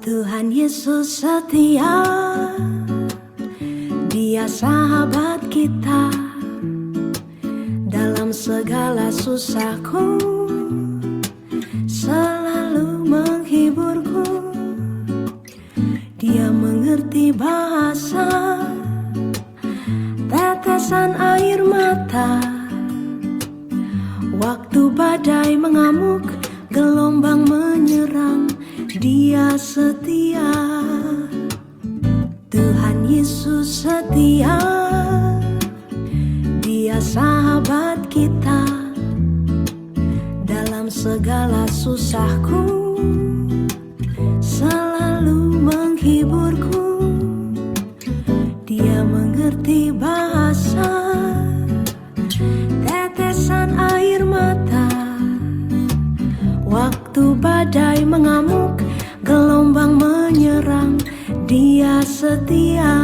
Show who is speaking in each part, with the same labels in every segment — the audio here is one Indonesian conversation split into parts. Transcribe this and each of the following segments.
Speaker 1: Tuhan Yesus setia, Dia sahabat kita. Dalam segala susahku, selalu menghiburku. Dia mengerti bahasa tetesan air mata. Waktu badai mengamuk, gelombang menyerang, Dia setia. Tuhan Yesus setia, Dia sahabat kita. Dalam segala susahku, selalu menghiburku. Dia mengerti bahasa tetesan air mata. Waktu badai mengamuk, gelombang menyerang, Dia setia.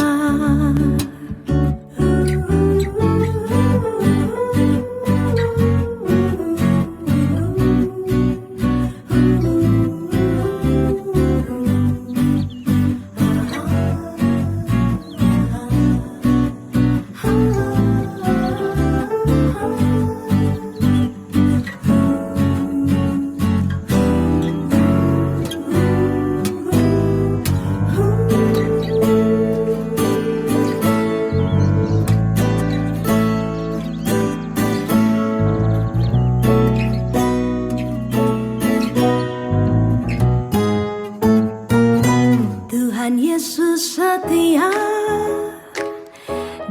Speaker 1: Tuhan Yesus setia,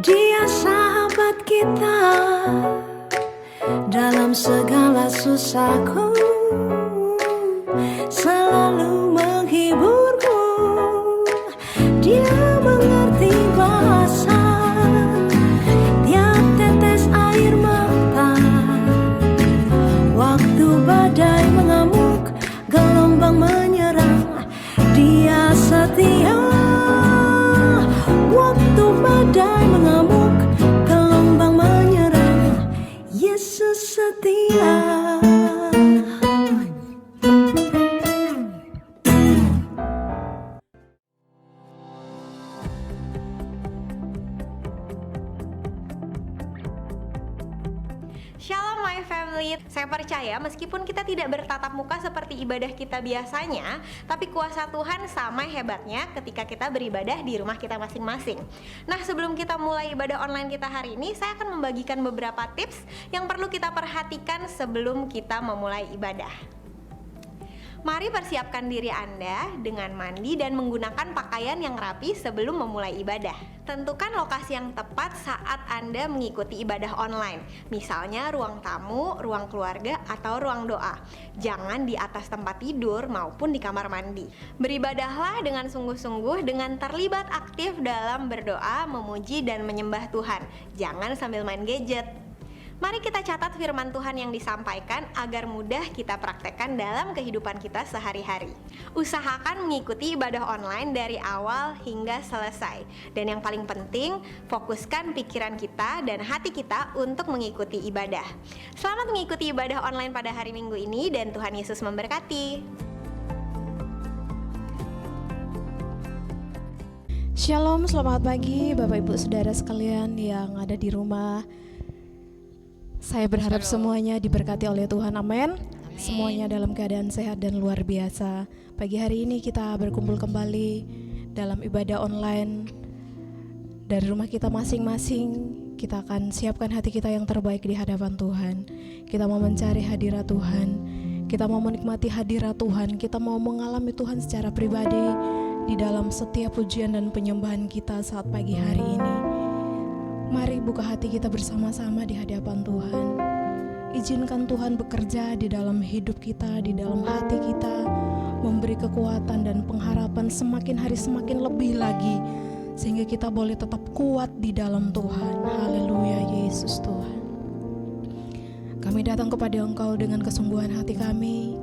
Speaker 1: Dia sahabat kita. Dalam segala susahku, selalu menghiburku. Dia mengerti bahasa tiap tetes air mata. Waktu badai mengamuk, gelombang menyerang, Dia setia. Waktu badai mengamuk, gelombang menyerang, Yesus setia.
Speaker 2: Shalom my family, saya percaya meskipun kita tidak bertatap muka seperti ibadah kita biasanya, tapi kuasa Tuhan sama hebatnya ketika kita beribadah di rumah kita masing-masing. Nah, sebelum kita mulai ibadah online kita hari ini, saya akan membagikan beberapa tips yang perlu kita perhatikan sebelum kita memulai ibadah. Mari persiapkan diri Anda dengan mandi dan menggunakan pakaian yang rapi sebelum memulai ibadah. Tentukan lokasi yang tepat saat Anda mengikuti ibadah online. Misalnya ruang tamu, ruang keluarga, atau ruang doa. Jangan di atas tempat tidur maupun di kamar mandi. Beribadahlah dengan sungguh-sungguh dengan terlibat aktif dalam berdoa, memuji, dan menyembah Tuhan. Jangan sambil main gadget. Mari kita catat firman Tuhan yang disampaikan agar mudah kita praktekkan dalam kehidupan kita sehari-hari. Usahakan mengikuti ibadah online dari awal hingga selesai. Dan yang paling penting, fokuskan pikiran kita dan hati kita untuk mengikuti ibadah. Selamat mengikuti ibadah online pada hari Minggu ini dan Tuhan Yesus memberkati.
Speaker 3: Shalom, selamat pagi Bapak Ibu Saudara sekalian yang ada di rumah. Saya berharap semuanya diberkati oleh Tuhan, amin. Semuanya dalam keadaan sehat dan luar biasa. Pagi hari ini kita berkumpul kembali dalam ibadah online. Dari rumah kita masing-masing, kita akan siapkan hati kita yang terbaik di hadapan Tuhan. Kita mau mencari hadirat Tuhan, kita mau menikmati hadirat Tuhan, kita mau mengalami Tuhan secara pribadi di dalam setiap pujian dan penyembahan kita saat pagi hari ini. Mari buka hati kita bersama-sama di hadapan Tuhan. Izinkan Tuhan bekerja di dalam hidup kita, di dalam hati kita, memberi kekuatan dan pengharapan semakin hari semakin lebih lagi, sehingga kita boleh tetap kuat di dalam Tuhan. Haleluya, Yesus Tuhan. Kami datang kepada Engkau dengan kesungguhan hati kami.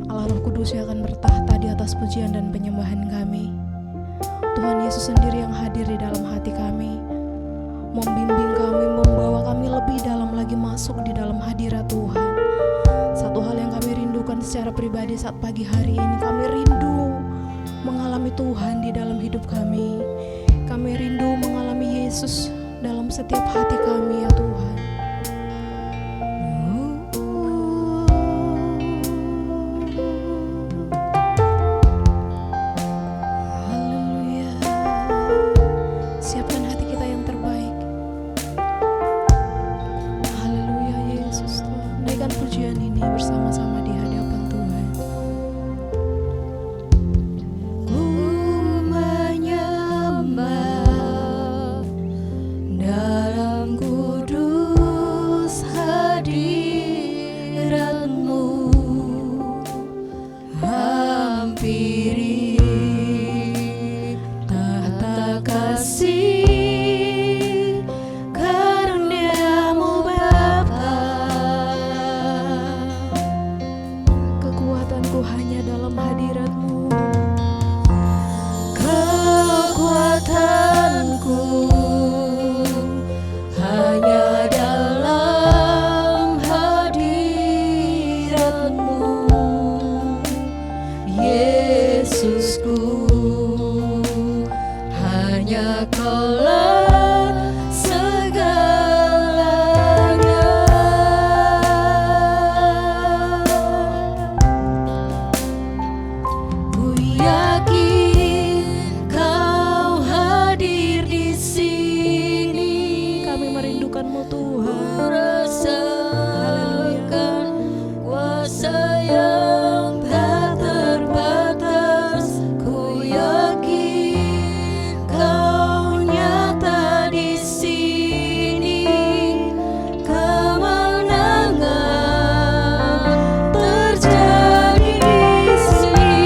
Speaker 3: Allah Roh Kudus yang akan bertahta di atas pujian dan penyembahan kami. Tuhan Yesus sendiri yang hadir di dalam hati kami, membimbing kami, membawa kami lebih dalam lagi masuk di dalam hadirat Tuhan. Satu hal yang kami rindukan secara pribadi saat pagi hari ini, kami rindu mengalami Tuhan di dalam hidup kami. Kami rindu mengalami Yesus dalam setiap hati kami ya Tuhan. Haleluya. Siapkan hati kita yang terbaik. Haleluya Yesus Tuhan. Naikkan pujian ini bersama-sama di hadapan Tuhan. Ku menyembah dalam kudus hadirat-Mu, hampiri tahta kasih karunia-Mu Bapa. Kekuatanku hanya dalam hadirat-Mu. Kekuatanku hanya dalam hadirat-Mu, Yesusku. Hanya Kaulah segalanya. Ku yakin Kau hadir di sini. Kami merindukan-Mu Tuhan. Rasakan kuasa yang tak terbatas. Ku yakin Kau nyata di sini. Kemenangan terjadi di sini.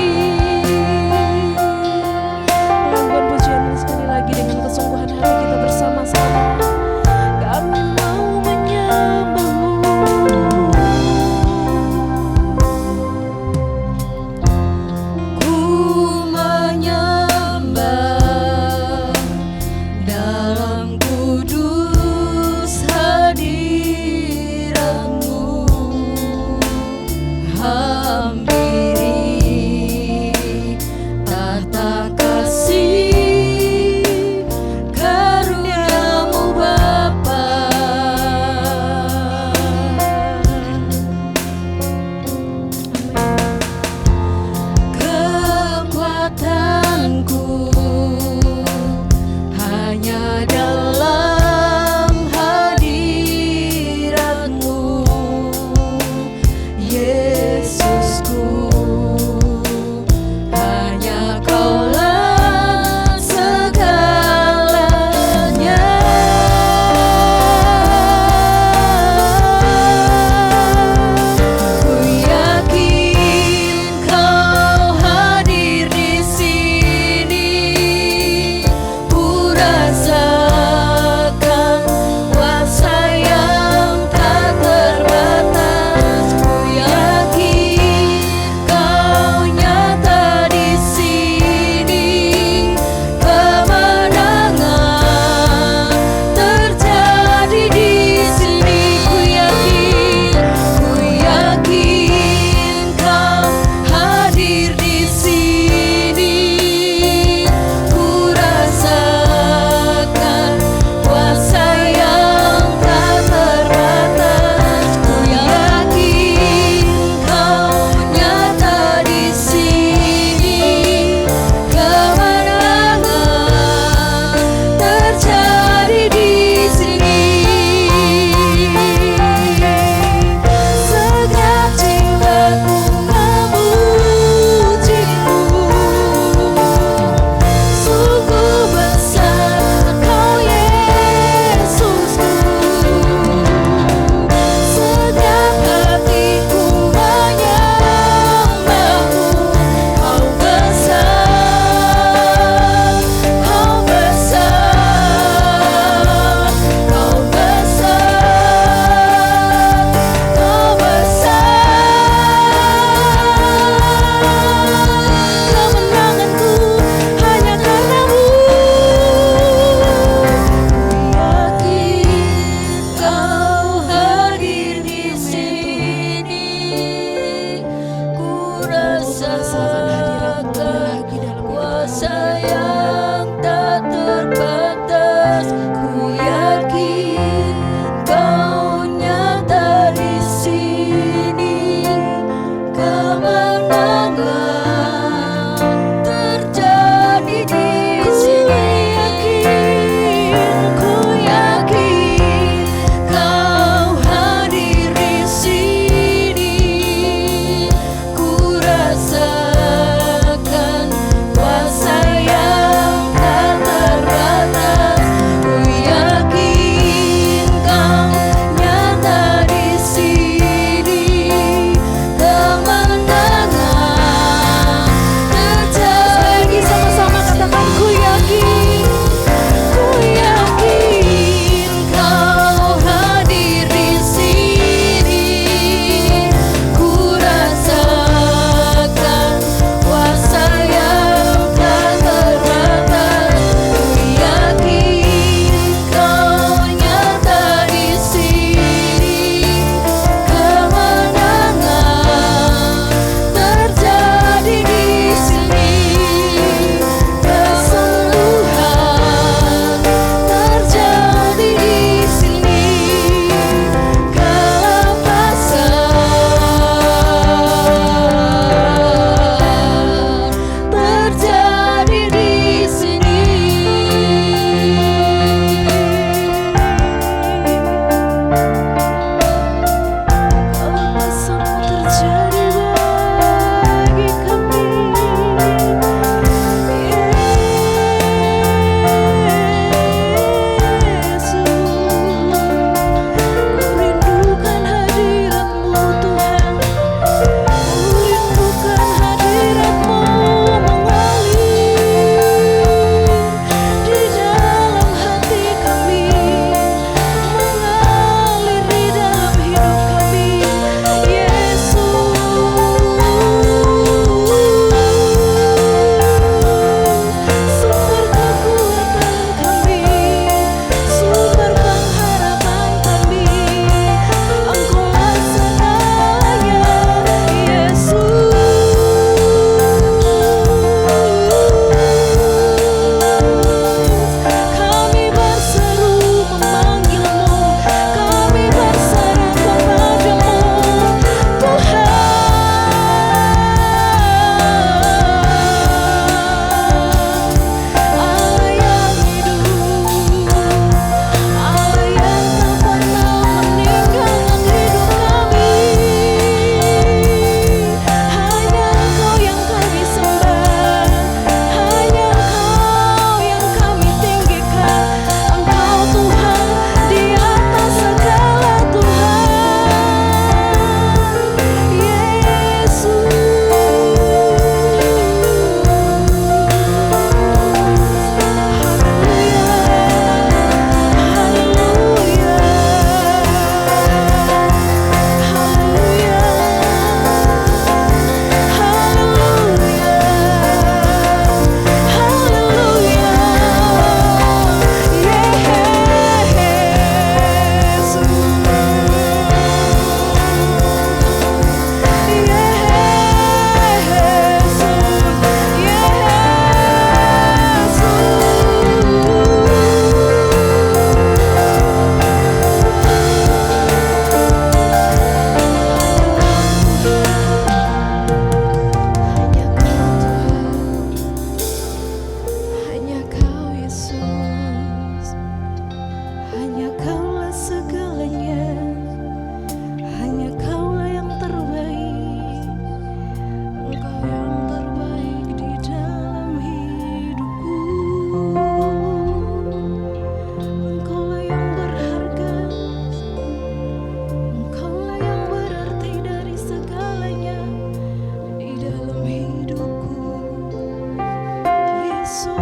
Speaker 3: Yesus.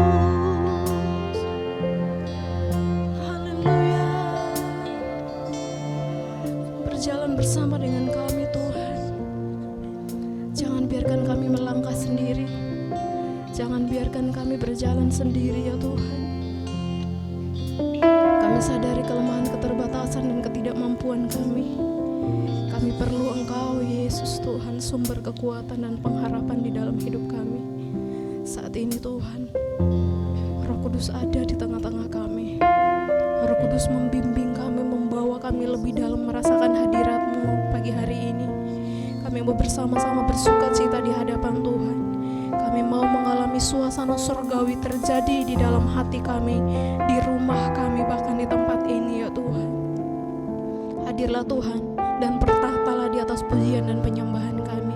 Speaker 3: Haleluya. Berjalan bersama dengan kami Tuhan. Jangan biarkan kami melangkah sendiri. Jangan biarkan kami berjalan sendiri ya Tuhan. Kami sadari kelemahan, keterbatasan, dan ketidakmampuan kami. Kami perlu Engkau Yesus Tuhan, sumber kekuatan dan pengharapan di dalam hidup kami. Saat ini Tuhan, Roh Kudus ada di tengah-tengah kami. Roh Kudus membimbing kami, membawa kami lebih dalam merasakan hadirat-Mu pagi hari ini. Kami mau bersama-sama bersuka cita di hadapan Tuhan. Kami mau mengalami suasana surgawi terjadi di dalam hati kami, di rumah kami, bahkan di tempat ini ya Tuhan. Hadirlah Tuhan dan bertahtalah di atas pujian dan penyembahan kami.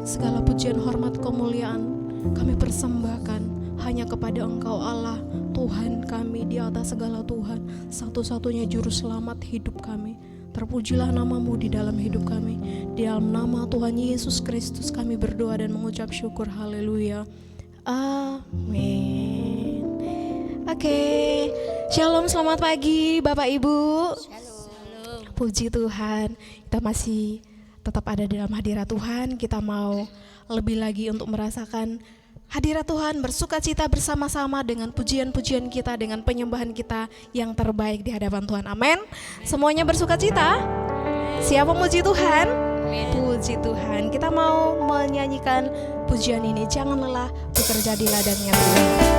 Speaker 3: Segala pujian, hormat, kemuliaan kami persembahkan hanya kepada Engkau Allah, Tuhan kami di atas segala Tuhan, satu-satunya juru selamat hidup kami. Terpujilah nama-Mu di dalam hidup kami. Di dalam nama Tuhan Yesus Kristus kami berdoa dan mengucap syukur. Haleluya. Amin. Oke. Shalom, selamat pagi Bapak Ibu. Shalom. Puji Tuhan, kita masih tetap ada dalam hadirat Tuhan. Kita mau lebih lagi untuk merasakan hadirat Tuhan, bersuka cita bersama-sama dengan pujian-pujian kita, dengan penyembahan kita yang terbaik di hadapan Tuhan. Amin. Semuanya bersuka cita? Siap memuji Tuhan? Puji Tuhan. Kita mau menyanyikan pujian ini. Jangan lelah bekerja di ladangnya Tuhan.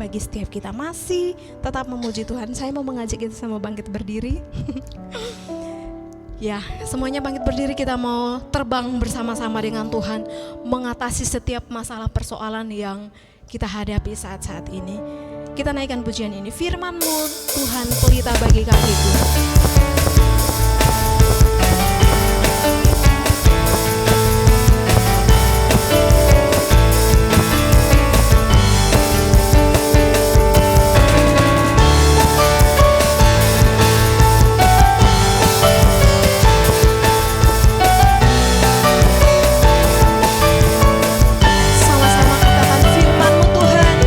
Speaker 3: bagi setiap kita. Masih tetap memuji Tuhan. Saya mau mengajak kita sama bangkit berdiri. Ya, semuanya bangkit berdiri, kita mau terbang bersama-sama dengan Tuhan, mengatasi setiap masalah persoalan yang kita hadapi saat-saat ini. Kita naikkan pujian ini, firman-Mu Tuhan pelita bagi kami Tuhan. Sama-sama katakan firman-Mu Tuhan.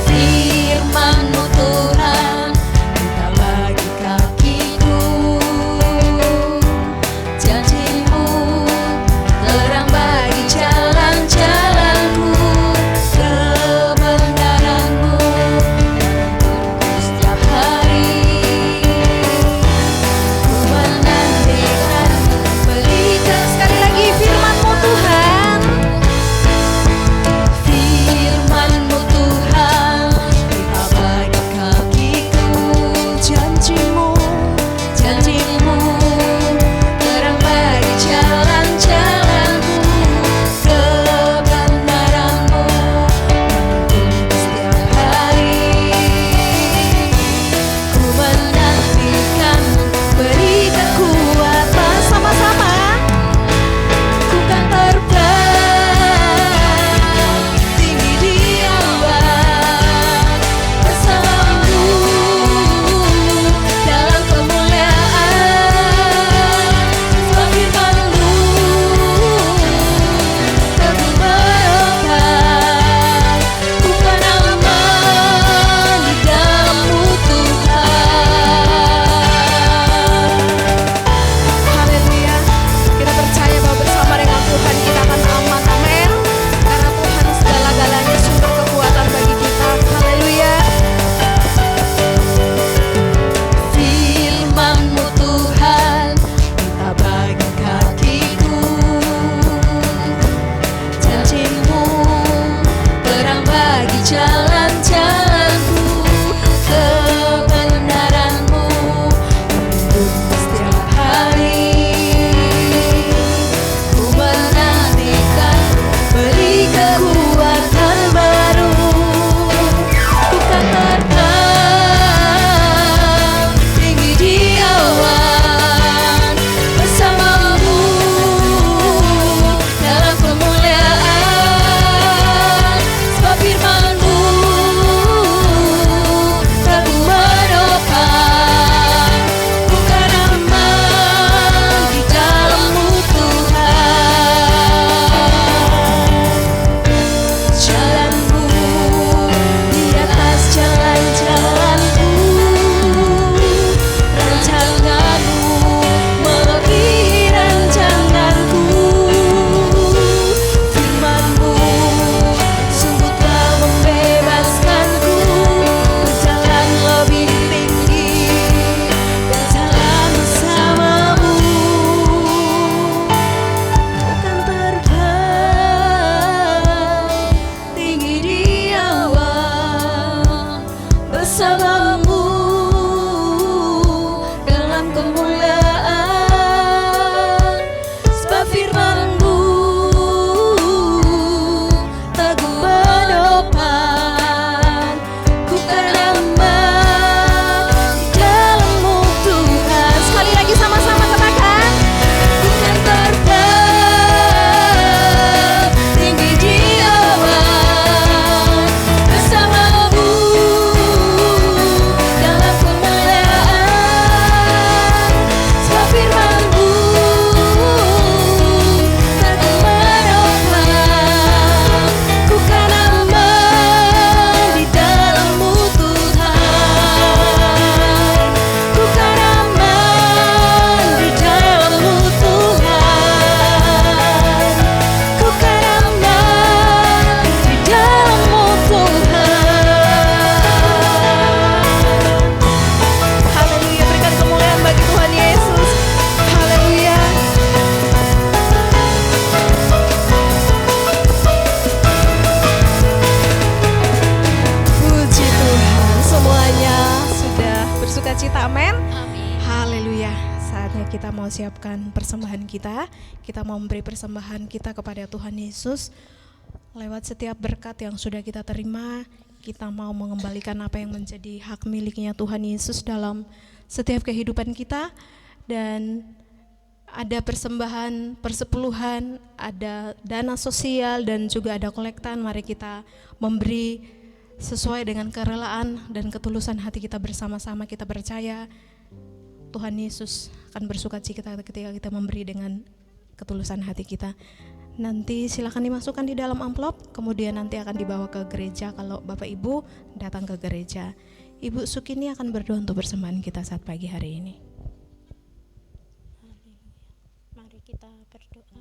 Speaker 4: Firman-Mu Tuhan, pelita bagi kakiku.
Speaker 3: mau siapkan persembahan kita. Kita mau memberi persembahan kita kepada Tuhan Yesus. Lewat setiap berkat yang sudah kita terima, kita mau mengembalikan apa yang menjadi hak miliknya Tuhan Yesus dalam setiap kehidupan kita. Dan ada persembahan, persepuluhan, ada dana sosial, dan juga ada kolektan. Mari kita memberi sesuai dengan kerelaan dan ketulusan hati kita bersama-sama. Kita percaya Tuhan Yesus akan bersukacita ketika kita memberi dengan ketulusan hati kita. Nanti silakan dimasukkan di dalam amplop, kemudian nanti akan dibawa ke gereja kalau Bapak Ibu datang ke gereja. Ibu Sukini akan berdoa untuk persembahan kita saat pagi hari ini.
Speaker 4: Kita berdoa.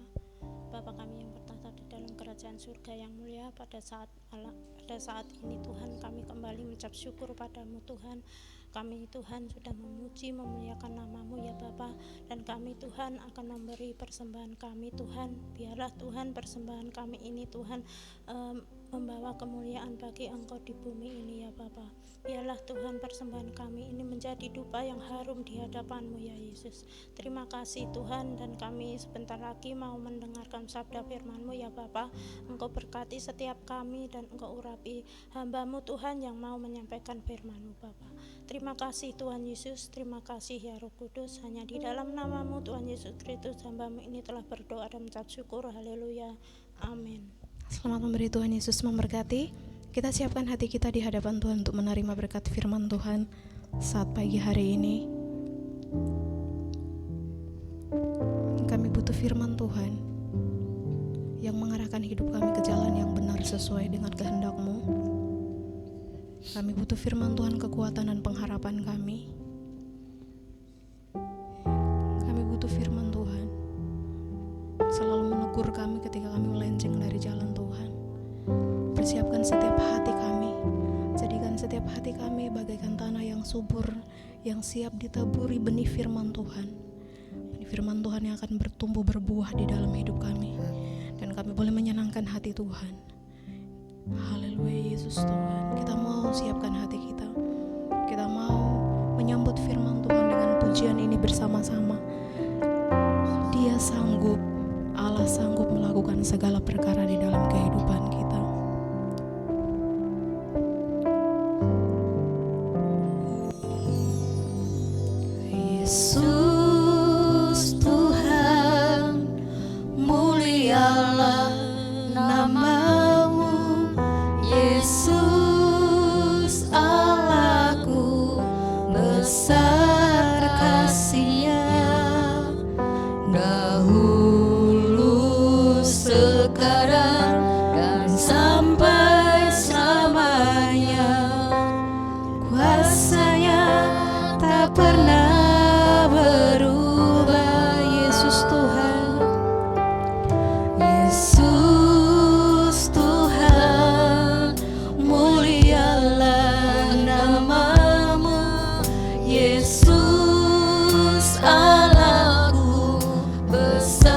Speaker 4: Bapa kami yang bertahta di dalam kerajaan surga yang mulia, pada saat ini Tuhan, kami kembali mengucap syukur padamu Tuhan. Kami Tuhan sudah memuji memuliakan namamu ya Bapa, dan kami Tuhan akan memberi persembahan kami Tuhan. Biarlah Tuhan persembahan kami ini Tuhan membawa kemuliaan bagi Engkau di bumi ini ya Bapa. Biarlah Tuhan persembahan kami ini menjadi dupa yang harum di hadapan-Mu ya Yesus. Terima kasih Tuhan, dan kami sebentar lagi mau mendengarkan sabda firman-Mu ya Bapa. Engkau berkati setiap kami dan Engkau urapi hamba-Mu Tuhan yang mau menyampaikan firman-Mu Bapa. Terima kasih Tuhan Yesus, terima kasih ya Roh Kudus. Hanya di dalam nama-Mu Tuhan Yesus Kristus hamba-Mu ini telah berdoa dan mengucap syukur. Haleluya, amin.
Speaker 3: Selamat memberi, Tuhan Yesus memberkati. Kita siapkan hati kita di hadapan Tuhan untuk menerima berkat firman Tuhan saat pagi hari ini. Kami butuh firman Tuhan yang mengarahkan hidup kami ke jalan yang benar sesuai dengan kehendak-Mu. Kami butuh firman Tuhan, kekuatan dan pengharapan kami. Kami butuh firman Tuhan selalu menegur kami ketika kami melenceng dari jalan Tuhan. Persiapkan setiap hati kami, jadikan setiap hati kami bagaikan tanah yang subur, yang siap ditaburi benih firman Tuhan. Benih firman Tuhan yang akan bertumbuh berbuah di dalam hidup kami, dan kami boleh menyenangkan hati Tuhan. Haleluya Yesus Tuhan. Kita mau siapkan hati kita. Kita mau menyambut firman Tuhan dengan pujian ini bersama-sama. Dia sanggup, Allah sanggup melakukan segala perkara di dalam kehidupan kita. Yesus Tuhan, mulialah nama-Mu. Yesus Allahku, besar kasih-Nya. Dahulu, sekarang, dan sampai selamanya. Kuasa-Nya tak pernah berubah. Yesus Tuhan, Yesus Tuhan, mulialah nama-Mu. Yesus Allahku, besar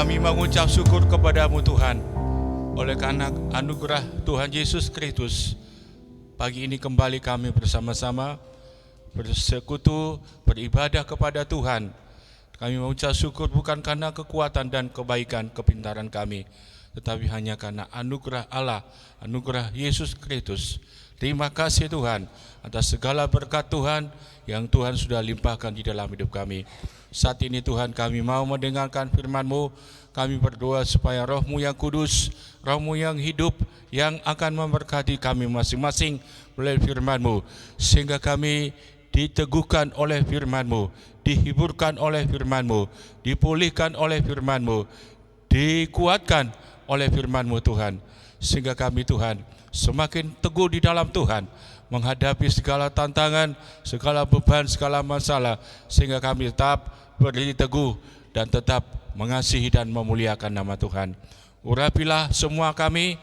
Speaker 5: Kami mengucap syukur kepadamu Tuhan, oleh karena anugerah Tuhan Yesus Kristus. Pagi ini kembali kami bersama-sama bersekutu, beribadah kepada Tuhan. Kami mengucap syukur bukan karena kekuatan dan kebaikan kepintaran kami, tetapi hanya karena anugerah Allah, anugerah Yesus Kristus. Terima kasih Tuhan atas segala berkat Tuhan yang Tuhan sudah limpahkan di dalam hidup kami. Saat ini Tuhan, kami mau mendengarkan firman-Mu. Kami berdoa supaya Roh-Mu yang kudus, Roh-Mu yang hidup, yang akan memberkati kami masing-masing melalui firman-Mu, sehingga kami diteguhkan oleh firman-Mu, dihiburkan oleh firman-Mu, dipulihkan oleh firman-Mu, dikuatkan oleh firman-Mu Tuhan, sehingga kami Tuhan semakin teguh di dalam Tuhan, menghadapi segala tantangan, segala beban, segala masalah, sehingga kami tetap berdiri teguh dan tetap mengasihi dan memuliakan nama Tuhan. Urapilah semua kami,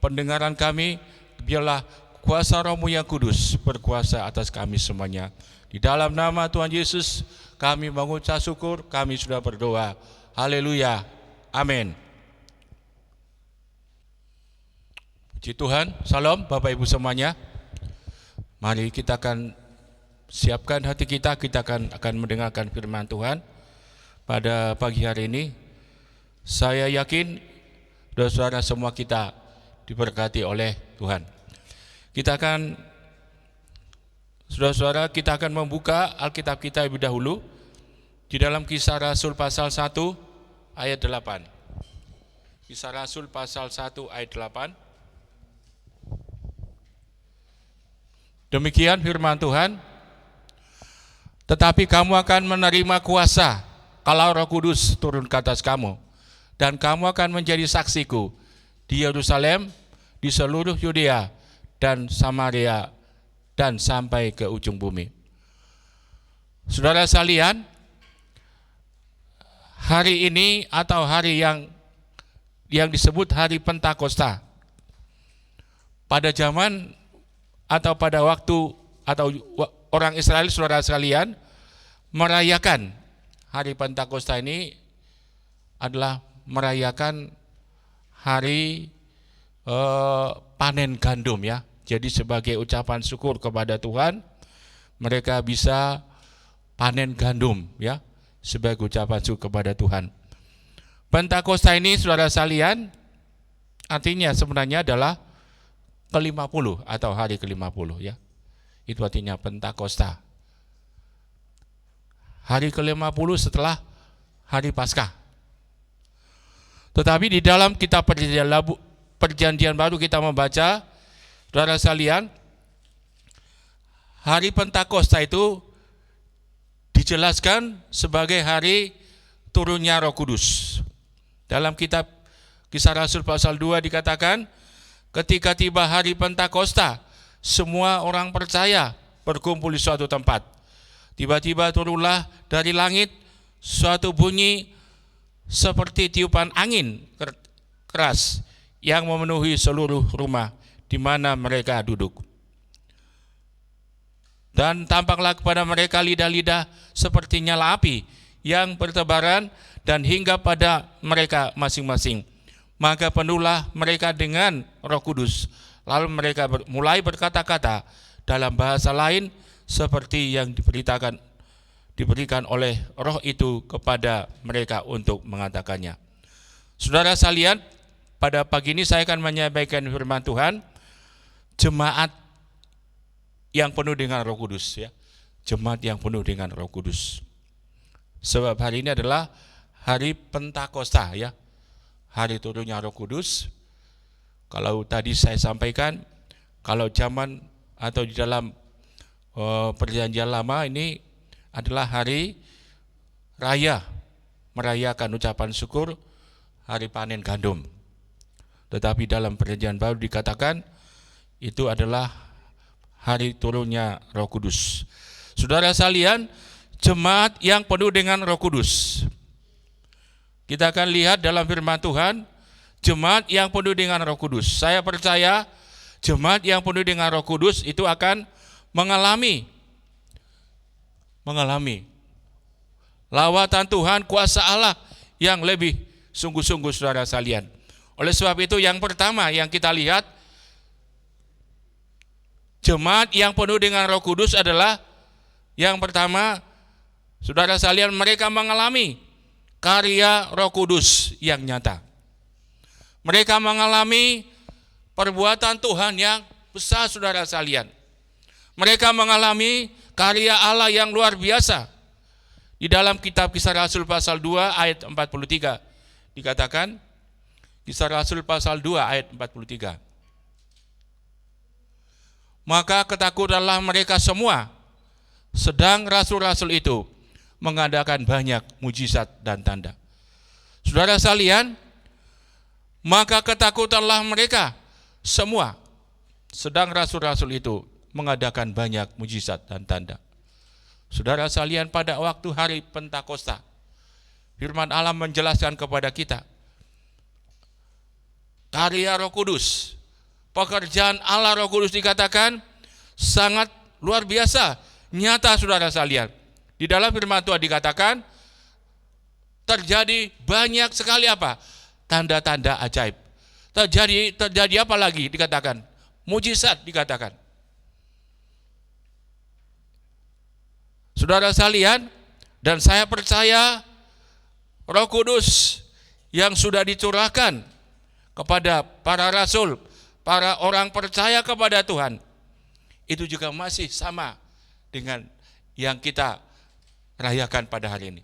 Speaker 5: pendengaran kami, biarlah kuasa Roh-Mu yang kudus berkuasa atas kami semuanya. Di dalam nama Tuhan Yesus kami mengucap syukur, kami sudah berdoa. Haleluya, amin. Puji Tuhan, salam Bapak Ibu semuanya. Mari kita akan siapkan hati kita, akan mendengarkan firman Tuhan pada pagi hari ini. Saya yakin saudara semua kita diberkati oleh Tuhan. Saudara-saudara, kita akan membuka Alkitab kita lebih dahulu di dalam Kisah Rasul pasal 1 ayat 8. Kisah Rasul pasal 1 ayat 8. Demikian firman Tuhan, tetapi kamu akan menerima kuasa kalau Roh Kudus turun ke atas kamu, dan kamu akan menjadi saksiku di Yerusalem, di seluruh Yudea dan Samaria, dan sampai ke ujung bumi. Saudara sekalian, hari ini atau hari yang disebut hari Pentakosta, pada zaman atau pada waktu atau orang Israel, saudara sekalian, merayakan hari Pentakosta ini adalah merayakan hari panen gandum ya. Jadi sebagai ucapan syukur kepada Tuhan, mereka bisa panen gandum ya, sebagai ucapan syukur kepada Tuhan. Pentakosta ini saudara sekalian, artinya sebenarnya adalah ke-50 atau hari ke-50 ya. Itu artinya Pentakosta. Hari ke-50 setelah hari Paskah. Tetapi di dalam kitab Perjanjian Baru kita membaca, saudara sekalian, hari Pentakosta itu dijelaskan sebagai hari turunnya Roh Kudus. Dalam kitab Kisah Rasul pasal 2 dikatakan, ketika tiba hari Pentakosta, semua orang percaya berkumpul di suatu tempat. Tiba-tiba turunlah dari langit suatu bunyi seperti tiupan angin keras yang memenuhi seluruh rumah di mana mereka duduk. Dan tampaklah kepada mereka lidah-lidah seperti nyala api yang bertebaran dan hingga pada mereka masing-masing. Maka penuhlah mereka dengan Roh Kudus. Lalu mereka mulai berkata-kata dalam bahasa lain seperti yang diberikan oleh Roh itu kepada mereka untuk mengatakannya. Saudara sekalian, pada pagi ini saya akan menyampaikan firman Tuhan, jemaat yang penuh dengan Roh Kudus ya. Jemaat yang penuh dengan Roh Kudus. Sebab hari ini adalah hari Pentakosta ya. Hari turunnya Roh Kudus. Kalau tadi saya sampaikan, kalau zaman atau di dalam Perjanjian Lama ini adalah hari raya, merayakan ucapan syukur hari panen gandum. Tetapi dalam Perjanjian Baru dikatakan itu adalah hari turunnya Roh Kudus. Saudara sekalian, jemaat yang penuh dengan Roh Kudus. Kita akan lihat dalam firman Tuhan, jemaat yang penuh dengan Roh Kudus. Saya percaya jemaat yang penuh dengan Roh Kudus itu akan mengalami lawatan Tuhan, kuasa Allah yang lebih sungguh-sungguh saudara sekalian. Oleh sebab itu yang pertama yang kita lihat, jemaat yang penuh dengan Roh Kudus adalah yang pertama, saudara sekalian, mereka mengalami karya Roh Kudus yang nyata. Mereka mengalami perbuatan Tuhan yang besar, saudara sekalian. Mereka mengalami karya Allah yang luar biasa. Di dalam kitab Kisah Rasul pasal 2 ayat 43 dikatakan, Kisah Rasul pasal 2 ayat 43. Maka ketakutanlah mereka semua, sedang rasul-rasul itu mengadakan banyak mujizat dan tanda. Saudara sekalian, maka ketakutanlah mereka semua, sedang rasul-rasul itu mengadakan banyak mujizat dan tanda. Saudara sekalian, pada waktu hari Pentakosta, firman Allah menjelaskan kepada kita, karya Roh Kudus, pekerjaan Allah Roh Kudus dikatakan sangat luar biasa, nyata, saudara sekalian. Di dalam firman Tuhan dikatakan, terjadi banyak sekali apa? Tanda-tanda ajaib. Terjadi apa lagi dikatakan? Mujizat dikatakan. Saudara sekalian, dan saya percaya Roh Kudus yang sudah dicurahkan kepada para rasul, para orang percaya kepada Tuhan, itu juga masih sama dengan yang kita rayakan pada hari ini.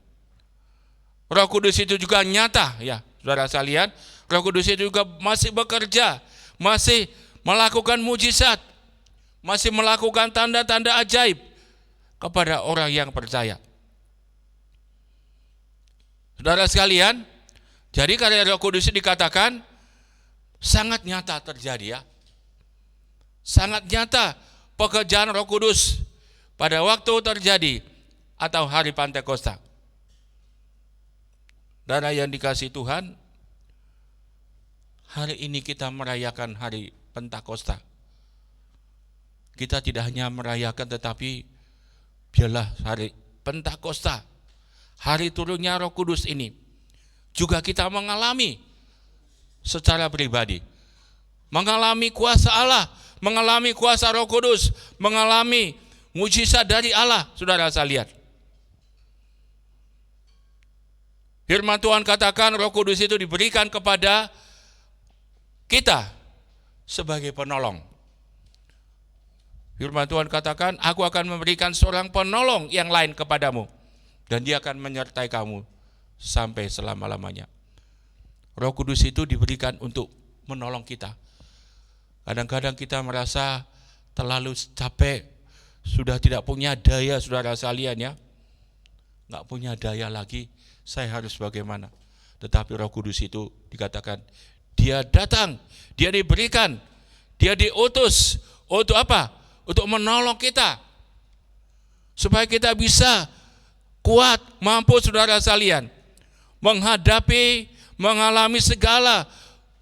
Speaker 5: Roh Kudus itu juga nyata, ya saudara sekalian. Roh Kudus itu juga masih bekerja, masih melakukan mujizat, masih melakukan tanda-tanda ajaib kepada orang yang percaya. Saudara sekalian, jadi karya Roh Kudus dikatakan sangat nyata terjadi, ya. Sangat nyata pekerjaan Roh Kudus pada waktu terjadi atau hari Pentakosta. Saudara yang dikasihi Tuhan, hari ini kita merayakan hari Pentakosta. Kita tidak hanya merayakan, tetapi biarlah hari Pentakosta, hari turunnya Roh Kudus ini, juga kita mengalami secara pribadi. Mengalami kuasa Allah, mengalami kuasa Roh Kudus, mengalami mujizat dari Allah, saudara sekalian. Firman Tuhan katakan Roh Kudus itu diberikan kepada kita sebagai penolong. Firman Tuhan katakan, aku akan memberikan seorang penolong yang lain kepadamu, dan dia akan menyertai kamu sampai selama-lamanya. Roh Kudus itu diberikan untuk menolong kita. Kadang-kadang kita merasa terlalu capek, sudah tidak punya daya, saudara sekalian, ya. Nggak punya daya lagi, saya harus bagaimana? Tetapi Roh Kudus itu dikatakan, dia datang, dia diberikan, dia diutus untuk apa? Untuk menolong kita, supaya kita bisa kuat, mampu, saudara sekalian, menghadapi, mengalami segala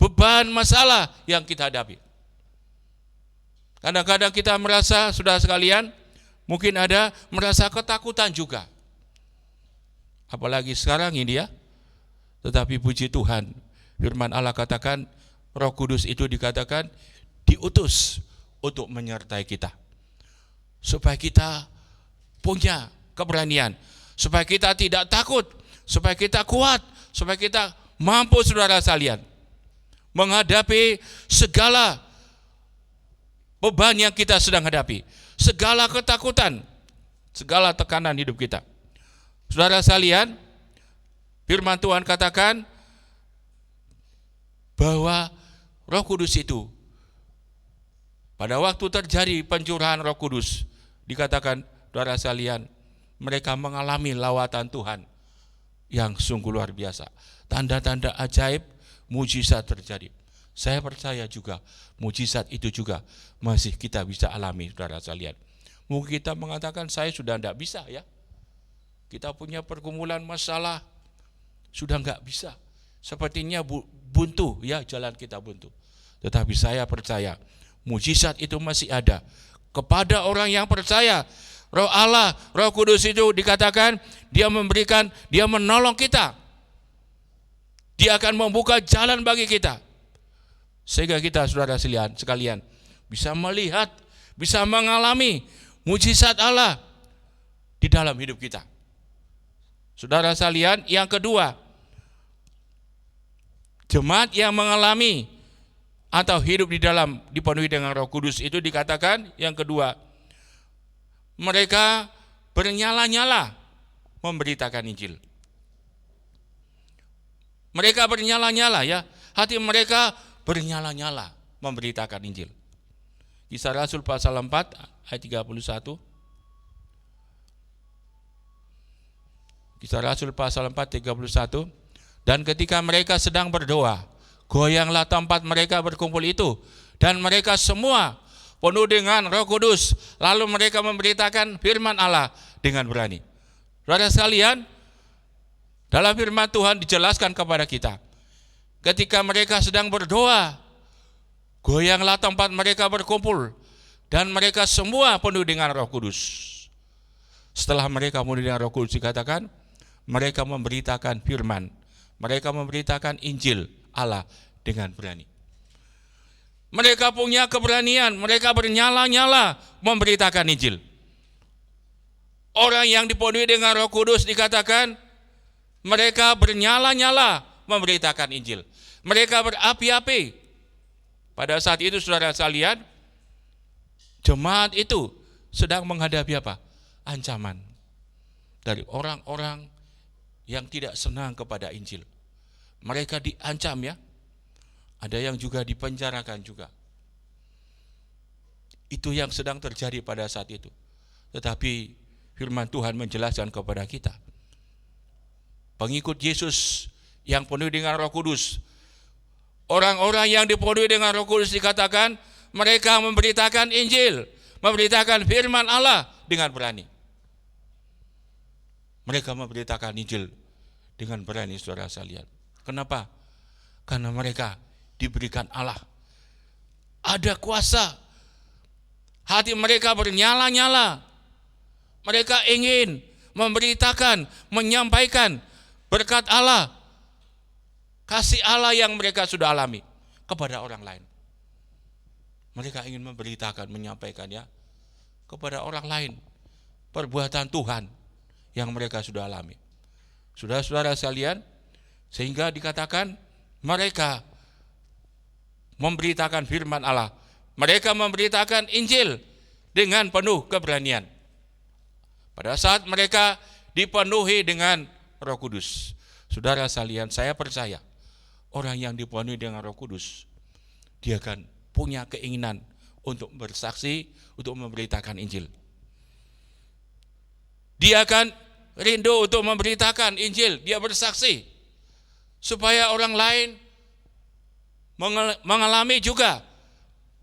Speaker 5: beban masalah yang kita hadapi. Kadang-kadang kita merasa, saudara sekalian, mungkin ada merasa ketakutan juga. Apalagi sekarang ini, ya. Tetapi puji Tuhan, firman Allah katakan, Roh Kudus itu dikatakan diutus untuk menyertai kita, supaya kita punya keberanian, supaya kita tidak takut, supaya kita kuat, supaya kita mampu, saudara sekalian, menghadapi segala beban yang kita sedang hadapi, segala ketakutan, segala tekanan hidup kita. Saudara sekalian, firman Tuhan katakan bahwa Roh Kudus itu, pada waktu terjadi pencurahan Roh Kudus, dikatakan, saudara sekalian, mereka mengalami lawatan Tuhan yang sungguh luar biasa. Tanda-tanda ajaib, mujizat terjadi. Saya percaya juga mujizat itu juga masih kita bisa alami, saudara sekalian. Mungkin kita mengatakan, saya sudah tidak bisa, ya. Kita punya pergumulan masalah, sudah enggak bisa. Sepertinya buntu, ya, jalan kita buntu. Tetapi saya percaya mujizat itu masih ada kepada orang yang percaya. Roh Allah, Roh Kudus itu dikatakan dia memberikan, dia menolong kita Dia akan membuka jalan bagi kita. Sehingga kita, saudara sekalian, bisa melihat, bisa mengalami mujizat Allah di dalam hidup kita. Saudara sekalian, yang kedua, jemaat yang mengalami atau hidup di dalam dipenuhi dengan Roh Kudus itu dikatakan yang kedua, mereka bernyala-nyala memberitakan Injil. Mereka bernyala-nyala ya, hati mereka bernyala-nyala memberitakan Injil. Kisah Rasul pasal 4 ayat 31. Kisah Rasul pasal 4 31. Dan ketika mereka sedang berdoa, goyanglah tempat mereka berkumpul itu, dan mereka semua penuh dengan Roh Kudus, lalu mereka memberitakan firman Allah dengan berani. Saudara sekalian, dalam firman Tuhan dijelaskan kepada kita, ketika mereka sedang berdoa, goyanglah tempat mereka berkumpul, dan mereka semua penuh dengan Roh Kudus. Setelah mereka penuh dengan Roh Kudus dikatakan, mereka memberitakan firman, mereka memberitakan Injil Allah dengan berani. Mereka punya keberanian, mereka bernyala-nyala memberitakan Injil. Orang yang dipenuhi dengan Roh Kudus dikatakan, mereka bernyala-nyala memberitakan Injil. Mereka berapi-api. Pada saat itu, saudara sekalian, jemaat itu sedang menghadapi apa? Ancaman dari orang-orang yang tidak senang kepada Injil. Mereka diancam ya. Ada yang juga dipenjarakan juga. Itu yang sedang terjadi pada saat itu. Tetapi firman Tuhan menjelaskan kepada kita, pengikut Yesus yang penuh dengan Roh Kudus, orang-orang yang dipenuhi dengan Roh Kudus dikatakan mereka memberitakan Injil, memberitakan firman Allah dengan berani. Mereka memberitakan Injil dengan berani, saudara sekalian. Kenapa? Karena mereka diberikan Allah. Ada kuasa. Hati mereka bernyala-nyala. Mereka ingin memberitakan, menyampaikan berkat Allah, kasih Allah yang mereka sudah alami kepada orang lain. Mereka ingin memberitakan, menyampaikan ya kepada orang lain perbuatan Tuhan yang mereka sudah alami. Saudara-saudara sekalian, sehingga dikatakan mereka memberitakan firman Allah. Mereka memberitakan Injil dengan penuh keberanian. Pada saat mereka dipenuhi dengan Roh Kudus. Saudara sekalian, saya percaya orang yang dipenuhi dengan Roh Kudus, dia akan punya keinginan untuk bersaksi, untuk memberitakan Injil. Dia akan rindu untuk memberitakan Injil, dia bersaksi supaya orang lain mengalami juga,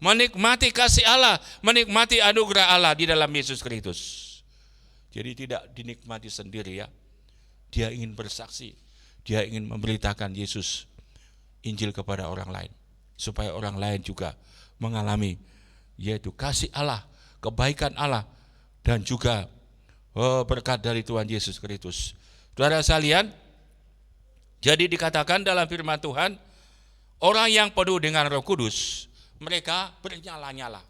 Speaker 5: menikmati kasih Allah, menikmati anugerah Allah di dalam Yesus Kristus. Jadi tidak dinikmati sendiri ya. Dia ingin bersaksi, dia ingin memberitakan Yesus, Injil kepada orang lain, supaya orang lain juga mengalami yaitu kasih Allah, kebaikan Allah, dan juga berkat dari Tuhan Yesus Kristus. Saudara sekalian, jadi dikatakan dalam firman Tuhan, orang yang penuh dengan Roh Kudus, mereka bernyala-nyala.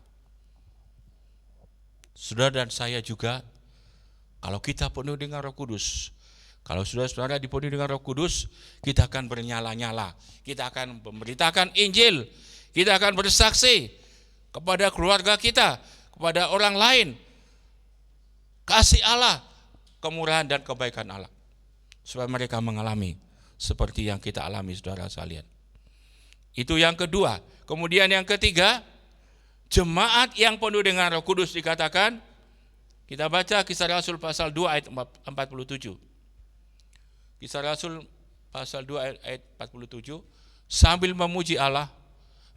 Speaker 5: Saudara dan saya juga, kalau kita penuh dengan Roh Kudus, kalau saudara-saudara dipenuhi dengan Roh Kudus, kita akan bernyala-nyala. Kita akan memberitakan Injil. Kita akan bersaksi kepada keluarga kita, kepada orang lain, kasih Allah, kemurahan dan kebaikan Allah, supaya mereka mengalami seperti yang kita alami, saudara sekalian. Itu yang kedua. Kemudian yang ketiga, jemaat yang penuh dengan Roh Kudus dikatakan, kita baca Kisah Rasul pasal 2 ayat 47. Kisah Rasul pasal 2 ayat 47, sambil memuji Allah,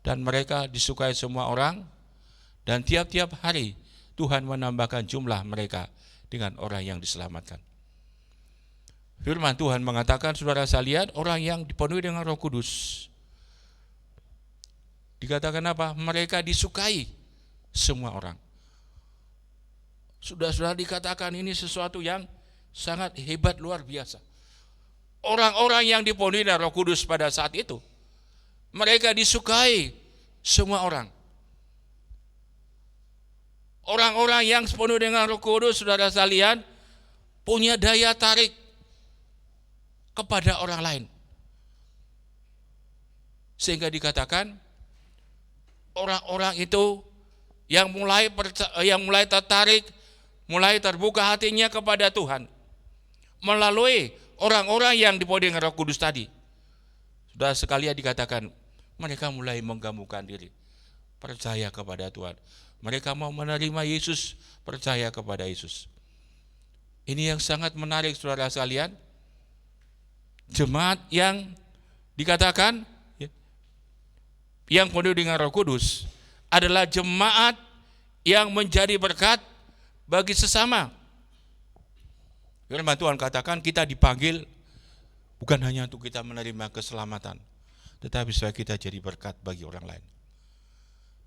Speaker 5: dan mereka disukai semua orang, dan tiap-tiap hari Tuhan menambahkan jumlah mereka dengan orang yang diselamatkan. Firman Tuhan mengatakan, saudara sekalian, orang yang dipenuhi dengan Roh Kudus, dikatakan apa? Mereka disukai semua orang. Sudah dikatakan ini sesuatu yang sangat hebat, luar biasa. orang-orang yang dipenuhi dengan Roh Kudus pada saat itu, mereka disukai semua orang. Orang-orang yang penuh dengan Roh Kudus, saudara sekalian, punya daya tarik kepada orang lain. Sehingga dikatakan orang-orang itu yang mulai tertarik, mulai terbuka hatinya kepada Tuhan melalui orang-orang yang dipenuhi dengan Roh Kudus tadi. Sudah sekalian dikatakan mereka mulai menggabungkan diri, percaya kepada Tuhan. Mereka mau menerima Yesus, percaya kepada Yesus. Ini yang sangat menarik, saudara sekalian. Jemaat yang dikatakan yang penuh dengan Roh Kudus adalah jemaat yang menjadi berkat bagi sesama. Firman Tuhan katakan kita dipanggil bukan hanya untuk kita menerima keselamatan, tetapi supaya kita jadi berkat bagi orang lain.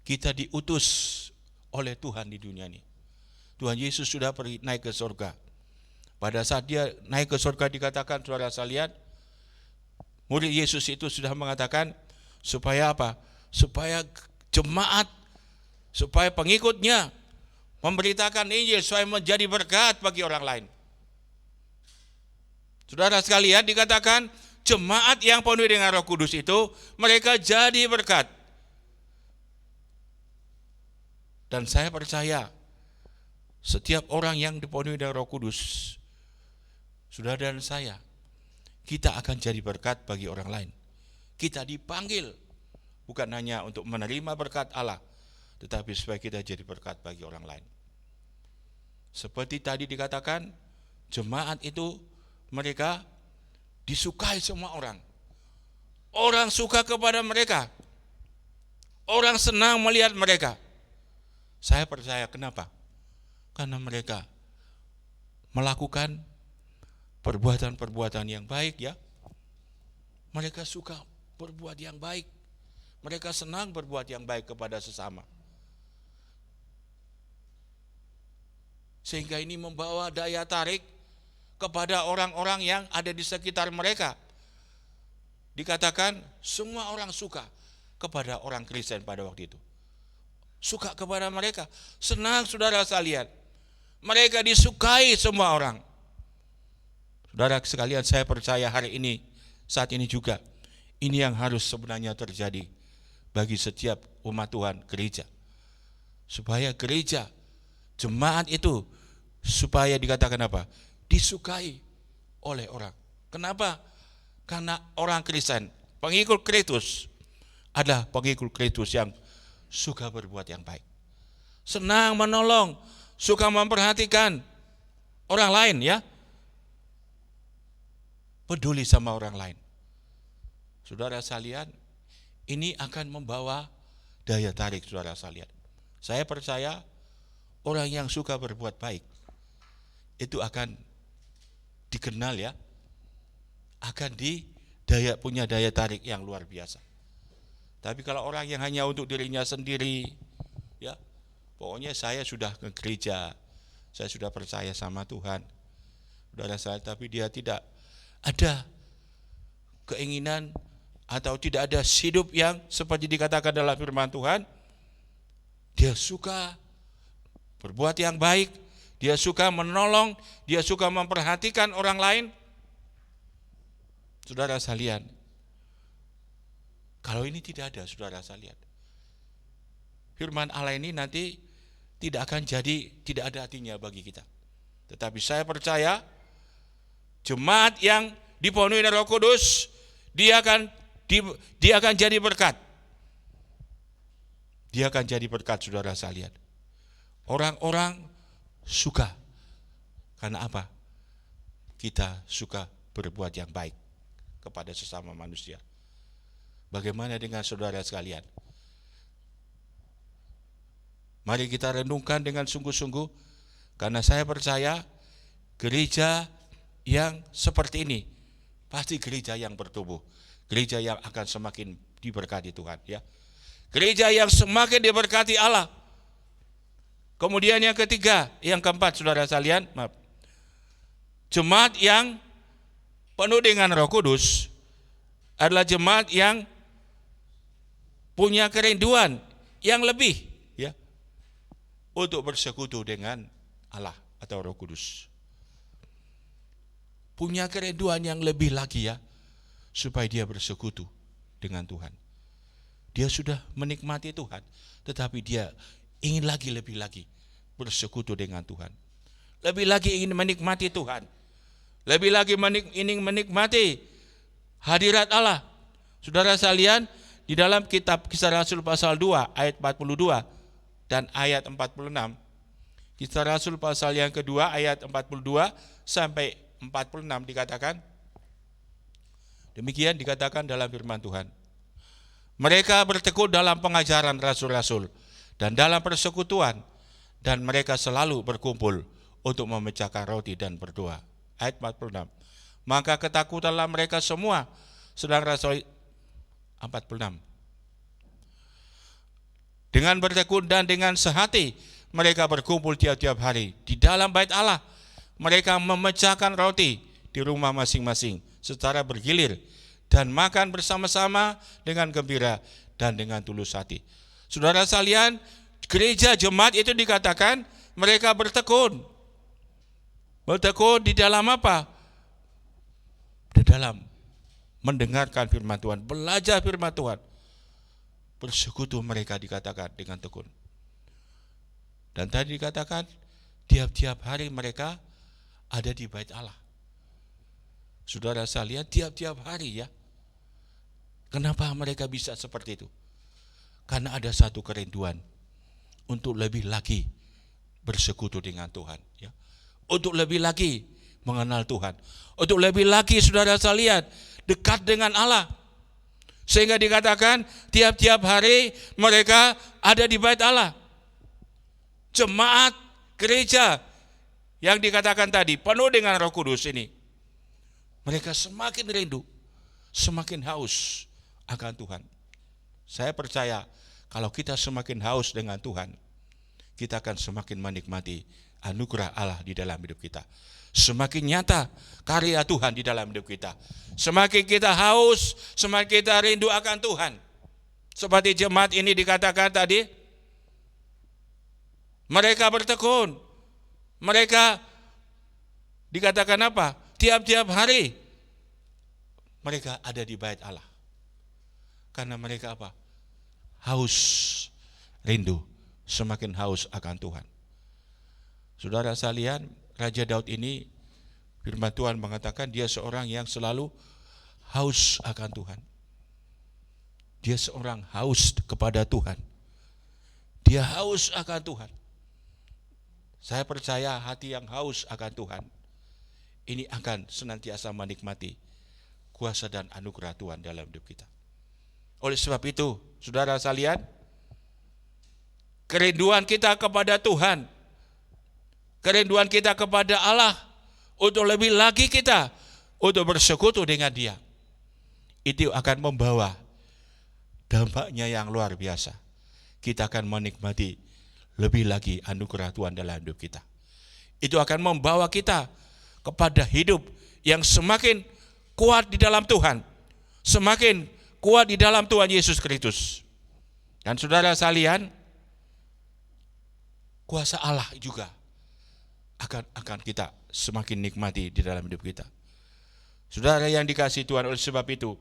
Speaker 5: Kita diutus oleh Tuhan di dunia ini. Tuhan Yesus sudah pergi naik ke surga. Pada saat dia naik ke surga dikatakan, saudara sekalian, murid Yesus itu sudah mengatakan supaya apa? Supaya jemaat, supaya pengikutnya memberitakan Injil, supaya menjadi berkat bagi orang lain. Saudara sekalian, dikatakan jemaat yang penuh dengan Roh Kudus itu mereka jadi berkat. Dan saya percaya setiap orang yang dipenuhi dengan Roh Kudus, saudara dan saya, kita akan jadi berkat bagi orang lain. Kita dipanggil bukan hanya untuk menerima berkat Allah, tetapi supaya kita jadi berkat bagi orang lain. Seperti tadi dikatakan, jemaat itu mereka disukai semua orang. Orang suka kepada mereka. Orang senang melihat mereka. Saya percaya, kenapa? Karena mereka melakukan perbuatan-perbuatan yang baik, ya. Mereka suka berbuat yang baik. Mereka senang berbuat yang baik kepada sesama. Sehingga ini membawa daya tarik kepada orang-orang yang ada di sekitar mereka. Dikatakan semua orang suka kepada orang Kristen pada waktu itu. Suka kepada mereka, senang, saudara sekalian. Mereka disukai semua orang. Saudara sekalian, saya percaya hari ini, saat ini juga, ini yang harus sebenarnya terjadi bagi setiap umat Tuhan, gereja. Supaya gereja, jemaat itu, supaya dikatakan apa? Disukai oleh orang. Kenapa? Karena orang Kristen, pengikut Kristus, adalah pengikut Kristus yang suka berbuat yang baik, senang menolong, suka memperhatikan orang lain, ya, peduli sama orang lain. Saudara sekalian, ini akan membawa daya tarik, saudara sekalian. Saya percaya orang yang suka berbuat baik itu akan dikenal, ya, akan punya daya tarik yang luar biasa. Tapi kalau orang yang hanya untuk dirinya sendiri, ya, pokoknya saya sudah ke gereja, saya sudah percaya sama Tuhan, saudara saya, tapi dia tidak ada keinginan atau tidak ada hidup yang seperti dikatakan dalam firman Tuhan, dia suka berbuat yang baik, dia suka menolong, dia suka memperhatikan orang lain. Saudara sekalian, kalau ini tidak ada, saudara sekalian, firman Allah ini nanti tidak akan jadi, tidak ada artinya bagi kita. Tetapi saya percaya jemaat yang dipenuhi dengan Roh Kudus, dia akan jadi berkat. Dia akan jadi berkat, saudara sekalian. Orang-orang suka. Karena apa? Kita suka berbuat yang baik kepada sesama manusia. Bagaimana dengan saudara sekalian? Mari kita renungkan dengan sungguh-sungguh, karena saya percaya gereja yang seperti ini pasti gereja yang bertumbuh, gereja yang akan semakin diberkati Tuhan, ya. Gereja yang semakin diberkati Allah. Kemudian yang ketiga, yang keempat, saudara sekalian, jemaat yang penuh dengan Roh Kudus adalah jemaat yang punya kerinduan yang lebih ya untuk bersekutu dengan Allah atau Roh Kudus. Punya kerinduan yang lebih lagi ya supaya dia bersekutu dengan Tuhan. Dia sudah menikmati Tuhan, tetapi dia ingin lagi lebih lagi bersekutu dengan Tuhan. Lebih lagi ingin menikmati Tuhan. Lebih lagi ingin menikmati hadirat Allah. Saudara sekalian, di dalam kitab Kisah Rasul pasal 2 ayat 42 dan ayat 46. Kisah Rasul pasal yang kedua ayat 42 sampai 46 dikatakan, demikian dikatakan dalam firman Tuhan. Mereka bertekun dalam pengajaran rasul-rasul dan dalam persekutuan, dan mereka selalu berkumpul untuk memecahkan roti dan berdoa. Ayat 46. Maka ketakutanlah mereka semua, sedang rasul 46. Dengan bertekun dan dengan sehati, mereka berkumpul tiap-tiap hari di dalam bait Allah. Mereka memecahkan roti di rumah masing-masing secara bergilir dan makan bersama-sama dengan gembira dan dengan tulus hati. Saudara sekalian, gereja jemaat itu dikatakan mereka bertekun. Bertekun di dalam apa? Di dalam mendengarkan firman Tuhan, belajar firman Tuhan. Bersekutu mereka dikatakan dengan tekun. Dan tadi dikatakan tiap-tiap hari mereka ada di bait Allah. Saudara sekalian, tiap-tiap hari ya. Kenapa mereka bisa seperti itu? Karena ada satu kerinduan untuk lebih lagi bersekutu dengan Tuhan, ya. Untuk lebih lagi mengenal Tuhan. Untuk lebih lagi saudara sekalian dekat dengan Allah. Sehingga dikatakan tiap-tiap hari mereka ada di bait Allah. Jemaat gereja yang dikatakan tadi penuh dengan Roh Kudus ini, mereka semakin rindu, semakin haus akan Tuhan. Saya percaya kalau kita semakin haus dengan Tuhan, kita akan semakin menikmati anugerah Allah di dalam hidup kita. Semakin nyata karya Tuhan di dalam hidup kita. Semakin kita haus, semakin kita rindu akan Tuhan. Seperti jemaat ini dikatakan tadi, mereka bertekun. Mereka dikatakan apa? Tiap-tiap hari mereka ada di bait Allah. Karena mereka apa? Haus, rindu, semakin haus akan Tuhan. Saudara sekalian, Raja Daud ini, firman Tuhan mengatakan dia seorang yang selalu haus akan Tuhan. Dia seorang haus kepada Tuhan. Dia haus akan Tuhan. Saya percaya hati yang haus akan Tuhan ini akan senantiasa menikmati kuasa dan anugerah Tuhan dalam hidup kita. Oleh sebab itu, saudara sekalian, kerinduan kita kepada Tuhan, kerinduan kita kepada Allah untuk lebih lagi kita untuk bersekutu dengan Dia, itu akan membawa dampaknya yang luar biasa. Kita akan menikmati lebih lagi anugerah Tuhan dalam hidup kita. Itu akan membawa kita kepada hidup yang semakin kuat di dalam Tuhan, semakin kuat di dalam Tuhan Yesus Kristus. Dan saudara sekalian, kuasa Allah juga akan kita semakin nikmati di dalam hidup kita. Saudara yang dikasihi Tuhan, oleh sebab itu,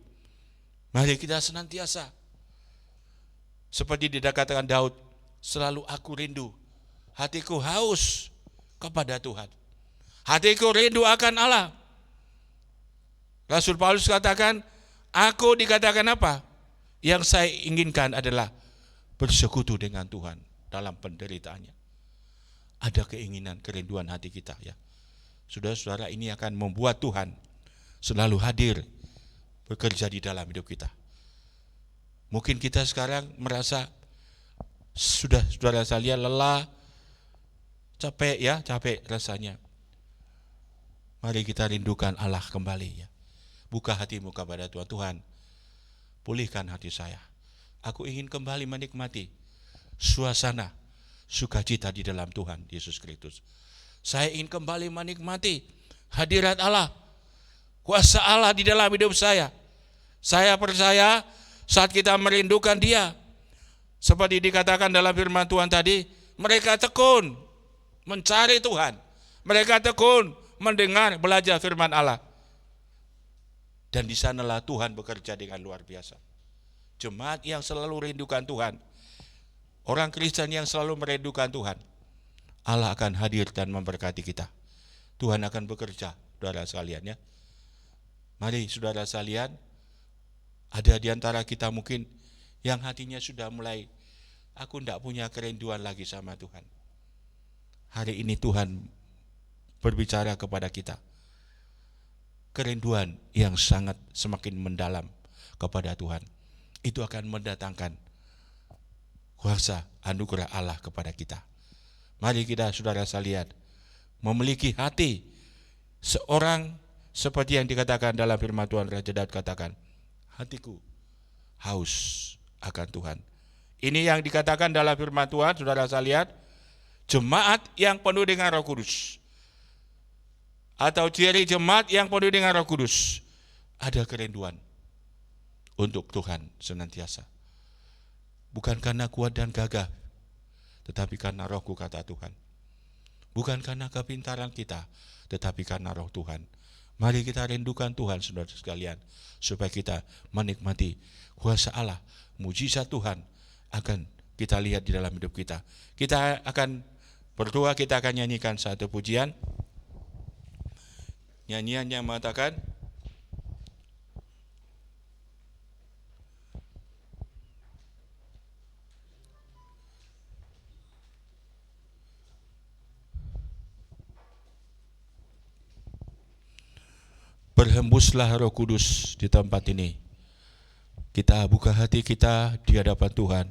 Speaker 5: mari kita senantiasa seperti dikatakan Daud, selalu aku rindu, hatiku haus kepada Tuhan. Hatiku rindu akan Allah. Rasul Paulus katakan, aku dikatakan apa? Yang saya inginkan adalah bersekutu dengan Tuhan dalam penderitaannya. Ada keinginan, kerinduan hati kita, ya. Saudara-saudara, ini akan membuat Tuhan selalu hadir bekerja di dalam hidup kita. Mungkin kita sekarang merasa sudah, saudara sekalian, lelah, capek rasanya. Mari kita rindukan Allah kembali, ya. Buka hatimu kepada Tuhan. Tuhan, pulihkan hati saya. Aku ingin kembali menikmati suasana sukacita di dalam Tuhan Yesus Kristus. Saya ingin kembali menikmati hadirat Allah, kuasa Allah di dalam hidup saya. Saya percaya saat kita merindukan Dia, seperti dikatakan dalam firman Tuhan tadi, mereka tekun mencari Tuhan. Mereka tekun mendengar, belajar firman Allah. Dan di sanalah Tuhan bekerja dengan luar biasa. Jemaat yang selalu rindukan Tuhan, orang Kristen yang selalu merindukan Tuhan, Allah akan hadir dan memberkati kita. Tuhan akan bekerja, saudara sekalian ya. Mari saudara sekalian, ada di antara kita mungkin yang hatinya sudah mulai, aku tidak punya kerinduan lagi sama Tuhan. Hari ini Tuhan berbicara kepada kita. Kerinduan yang sangat semakin mendalam kepada Tuhan. Itu akan mendatangkan kuasa anugerah Allah kepada kita. Mari kita saudara sekalian memiliki hati seorang seperti yang dikatakan dalam firman Tuhan. Raja Daud katakan, hatiku haus akan Tuhan. Ini yang dikatakan dalam firman Tuhan, saudara sekalian, jemaat yang penuh dengan Roh Kudus. Atau ciri jemaat yang penuh dengan Roh Kudus, ada kerinduan untuk Tuhan senantiasa. Bukan karena kuat dan gagah, tetapi karena Rohku, kata Tuhan. Bukan karena kepintaran kita, tetapi karena Roh Tuhan. Mari kita rindukan Tuhan, saudara sekalian, supaya kita menikmati kuasa Allah, mujizat Tuhan akan kita lihat di dalam hidup kita. Kita akan berdoa, kita akan nyanyikan satu pujian. Nyanyian yang mengatakan, berhembuslah Roh Kudus di tempat ini. Kita buka hati kita di hadapan Tuhan.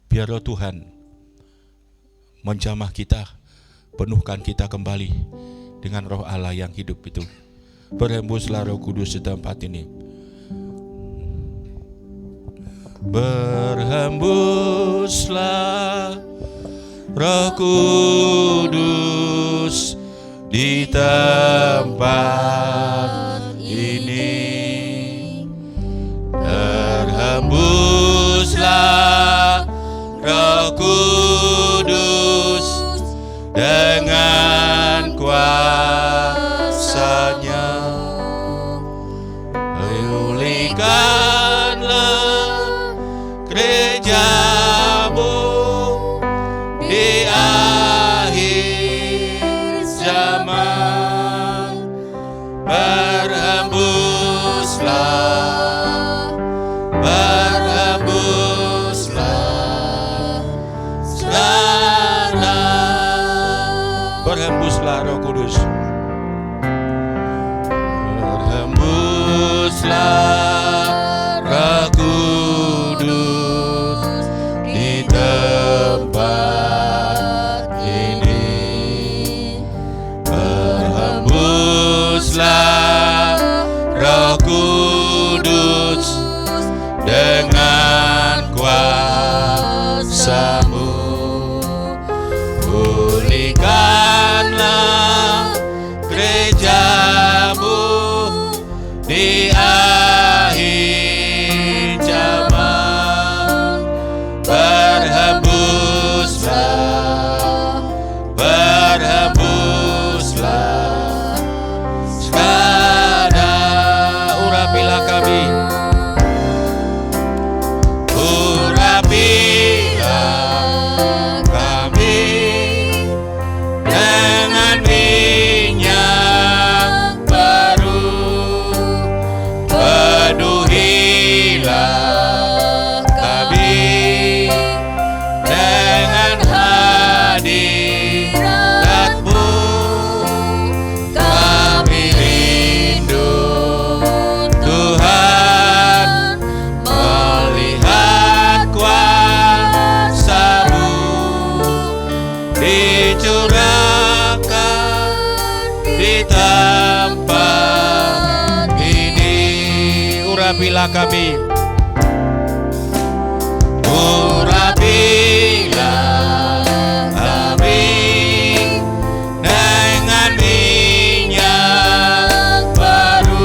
Speaker 5: Biar Roh Tuhan menjamah kita, penuhkan kita kembali dengan Roh Allah yang hidup itu. Berhembuslah Roh Kudus di tempat ini. Berhembuslah Roh Kudus di tempat ini. Berhembuslah Roh Kudus dengan kuasa-Nya. Pulihkanlah gereja-Mu di akhir zaman. Berhembuslah, berhembuslah sekarang. Berhembuslah Roh Kudus. Berhembuslah Roh Kudus di tempat ini. Berhembuslah Roh Kudus dengan kuasa-Mu. Pulihkanlah gereja-Mu di akhir zaman. Berhembuslah, berhembuslah sekarang. Urapilah kami, urapilah kami dengan minyak baru. Penuhilah kami dengan hadirat-Mu. Kami rindu Tuhan, melihat kuasa-Mu dicurahkan di tempat ini. Urapilah kami, urapilah kami dengan minyak baru.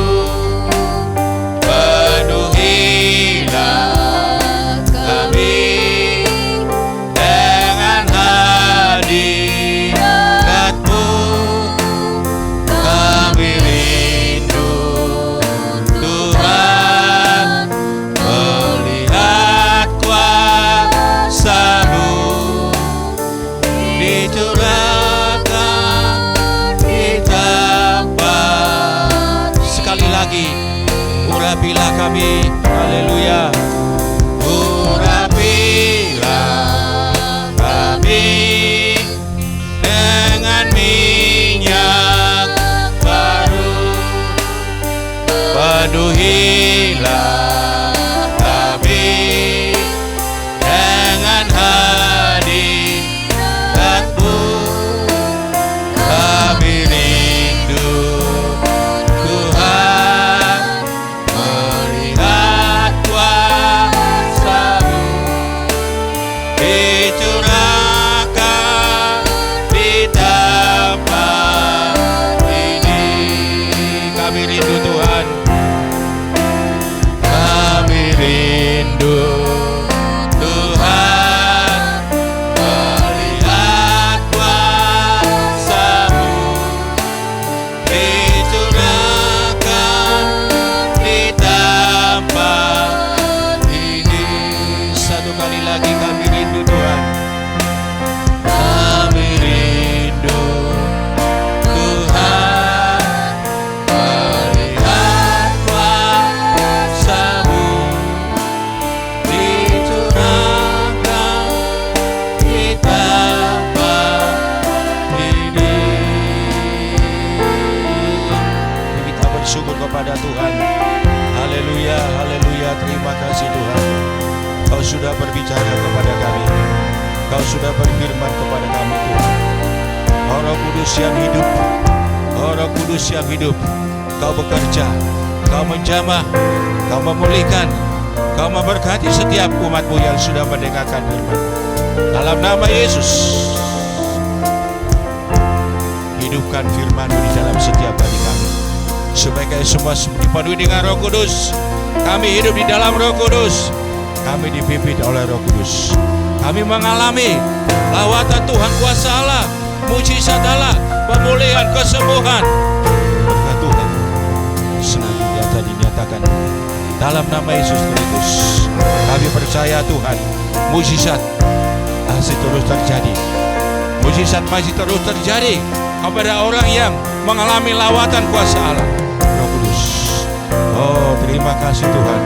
Speaker 5: Urapilah kami, haleluya. Urapilah kami dengan minyak baru, penuhilah kami dengan hadirat-Mu. Kami rindu Tuhan melihat kuasa-Mu dicurahkan di tempat ini. Kami rindu Tuhan, kami rindu Tuhan melihat kuasa-Mu dicurahkan di tempat ini. Satu kali lagi kami rindu Tuhan, kami rindu Tuhan melihat kuasa-Mu dicurahkan di tempat ini. Kita bersyukur kepada Tuhan. Haleluya, haleluya. Terima kasih Tuhan. Kau sudah berbicara kepada kami. Kau sudah berfirman kepada kami Tuhan. Oh Roh Kudus yang hidup, oh Roh Kudus yang hidup, Kau bekerja, Kau menjamah, Kau memulihkan, Kau memberkati setiap umat-Mu yang sudah mendengarkan firman. Dalam nama Yesus, hidupkan firman-Mu di dalam setiap hati kami, supaya kami semua dipenuhi dengan Roh Kudus. Kami hidup di dalam Roh Kudus, kami dipimpin oleh Roh Kudus. Kami mengalami lawatan Tuhan, kuasa Allah, mujizat Allah, pemulihan, kesembuhan. Berkat Tuhan senantiasa dinyatakan dalam nama Yesus Kristus. Kami percaya Tuhan, mujizat masih terus terjadi. Mujizat masih terus terjadi kepada orang yang mengalami lawatan kuasa Allah, Roh Kudus. Oh, terima kasih Tuhan.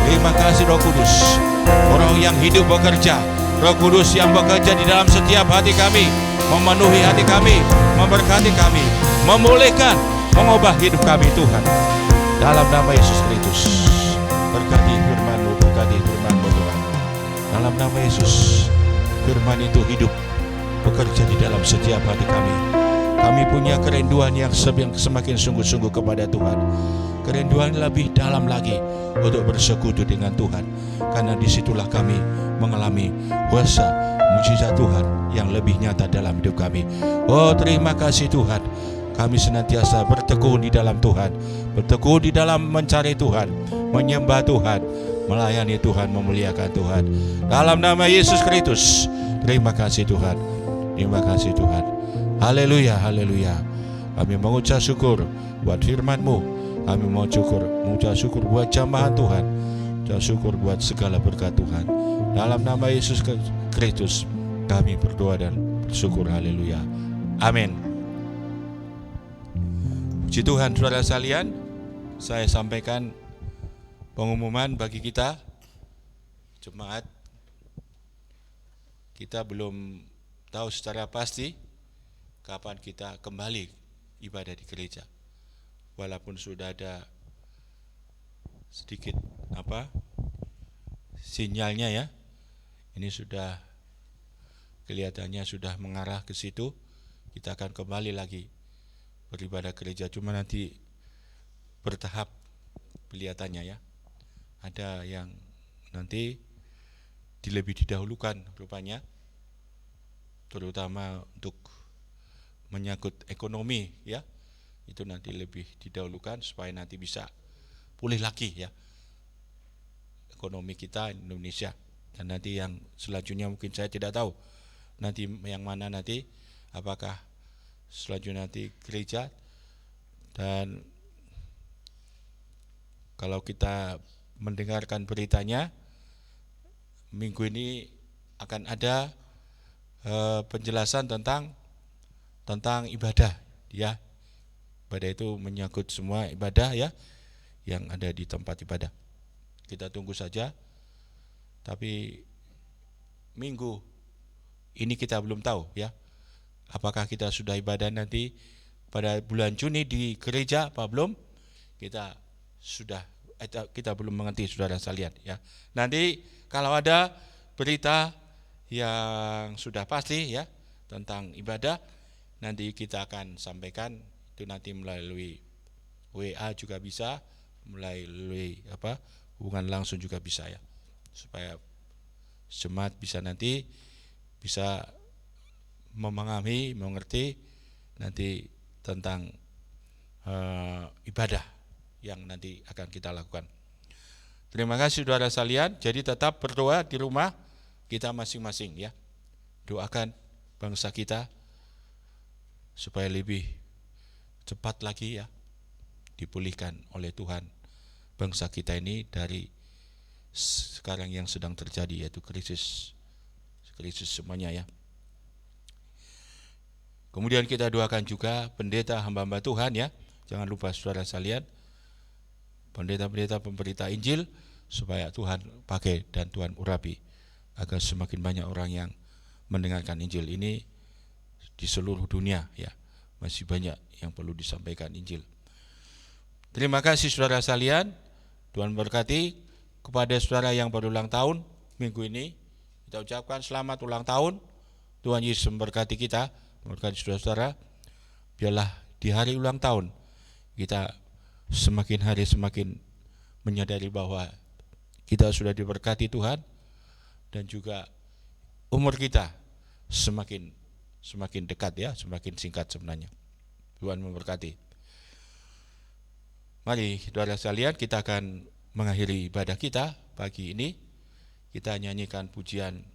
Speaker 5: Terima kasih Roh Kudus. Roh yang hidup bekerja, Roh Kudus yang bekerja di dalam setiap hati kami, memenuhi hati kami, memberkati kami, memulihkan, mengubah hidup kami Tuhan. Dalam nama Yesus Kristus, berkati firman-Mu, berkati firman-Mu Tuhan. Dalam nama Yesus, firman itu hidup, bekerja di dalam setiap hati kami. Kami punya kerinduan yang semakin sungguh-sungguh kepada Tuhan. Kerinduan lebih dalam lagi untuk bersekutu dengan Tuhan, karena disitulah kami mengalami kuasa mujizat Tuhan yang lebih nyata dalam hidup kami. Oh, terima kasih Tuhan. Kami senantiasa bertekun di dalam Tuhan, bertekun di dalam mencari Tuhan, menyembah Tuhan, melayani Tuhan, memuliakan Tuhan. Dalam nama Yesus Kristus, terima kasih Tuhan. Terima kasih Tuhan. Haleluya, haleluya. Kami mengucap syukur buat firman-Mu. Kami mengucap syukur buat jamahan Tuhan. Mengucap syukur buat segala berkat Tuhan. Dalam nama Yesus Kristus kami berdoa dan bersyukur. Haleluya. Amin. Puji Tuhan, saudara sekalian. Saya sampaikan pengumuman bagi kita jemaat. Kita belum tahu secara pasti kapan kita kembali ibadah di gereja. Walaupun sudah ada sedikit sinyalnya ya. Ini sudah kelihatannya sudah mengarah ke situ. Kita akan kembali lagi beribadah gereja, cuma nanti bertahap kelihatannya ya. Ada yang nanti lebih didahulukan rupanya, terutama untuk menyangkut ekonomi ya. Itu nanti lebih didahulukan supaya nanti bisa pulih lagi ya ekonomi kita Indonesia. Dan nanti yang selanjutnya mungkin saya tidak tahu nanti yang mana nanti, apakah selanjutnya nanti gereja. Dan kalau kita mendengarkan beritanya, minggu ini akan ada penjelasan tentang ibadah ya. Ibadah itu menyangkut semua ibadah ya. yang ada di tempat ibadah. Kita tunggu saja. Tapi minggu ini kita belum tahu ya, apakah kita sudah ibadah nanti pada bulan Juni di gereja apa belum. Kita belum mengerti, saudara sekalian ya. Nanti kalau ada berita yang sudah pasti ya tentang ibadah, nanti kita akan sampaikan. Itu nanti melalui WA juga bisa, melalui hubungan langsung juga bisa ya, supaya jemaat bisa nanti bisa memahami, mengerti nanti tentang ibadah yang nanti akan kita lakukan. Terima kasih saudara sekalian. Jadi tetap berdoa di rumah kita masing-masing ya. Doakan bangsa kita supaya lebih cepat lagi ya dipulihkan oleh Tuhan bangsa kita ini dari sekarang yang sedang terjadi, yaitu krisis semuanya ya. Kemudian kita doakan juga pendeta hamba-hamba Tuhan ya. Jangan lupa saudara sekalian, pendeta-pendeta pemberita Injil, supaya Tuhan pakai dan Tuhan urapi agar semakin banyak orang yang mendengarkan Injil ini di seluruh dunia ya. Masih banyak yang perlu disampaikan Injil. Terima kasih saudara sekalian. Tuhan berkati. Kepada saudara yang berulang tahun minggu ini, kita ucapkan selamat ulang tahun. Tuhan Yesus memberkati kita, memberkati saudara-saudara. Biarlah di hari ulang tahun kita semakin hari semakin menyadari bahwa kita sudah diberkati Tuhan, dan juga umur kita semakin dekat ya, semakin singkat sebenarnya. Tuhan memberkati. Mari saudara sekalian, kita akan mengakhiri ibadah kita pagi ini. Kita nyanyikan pujian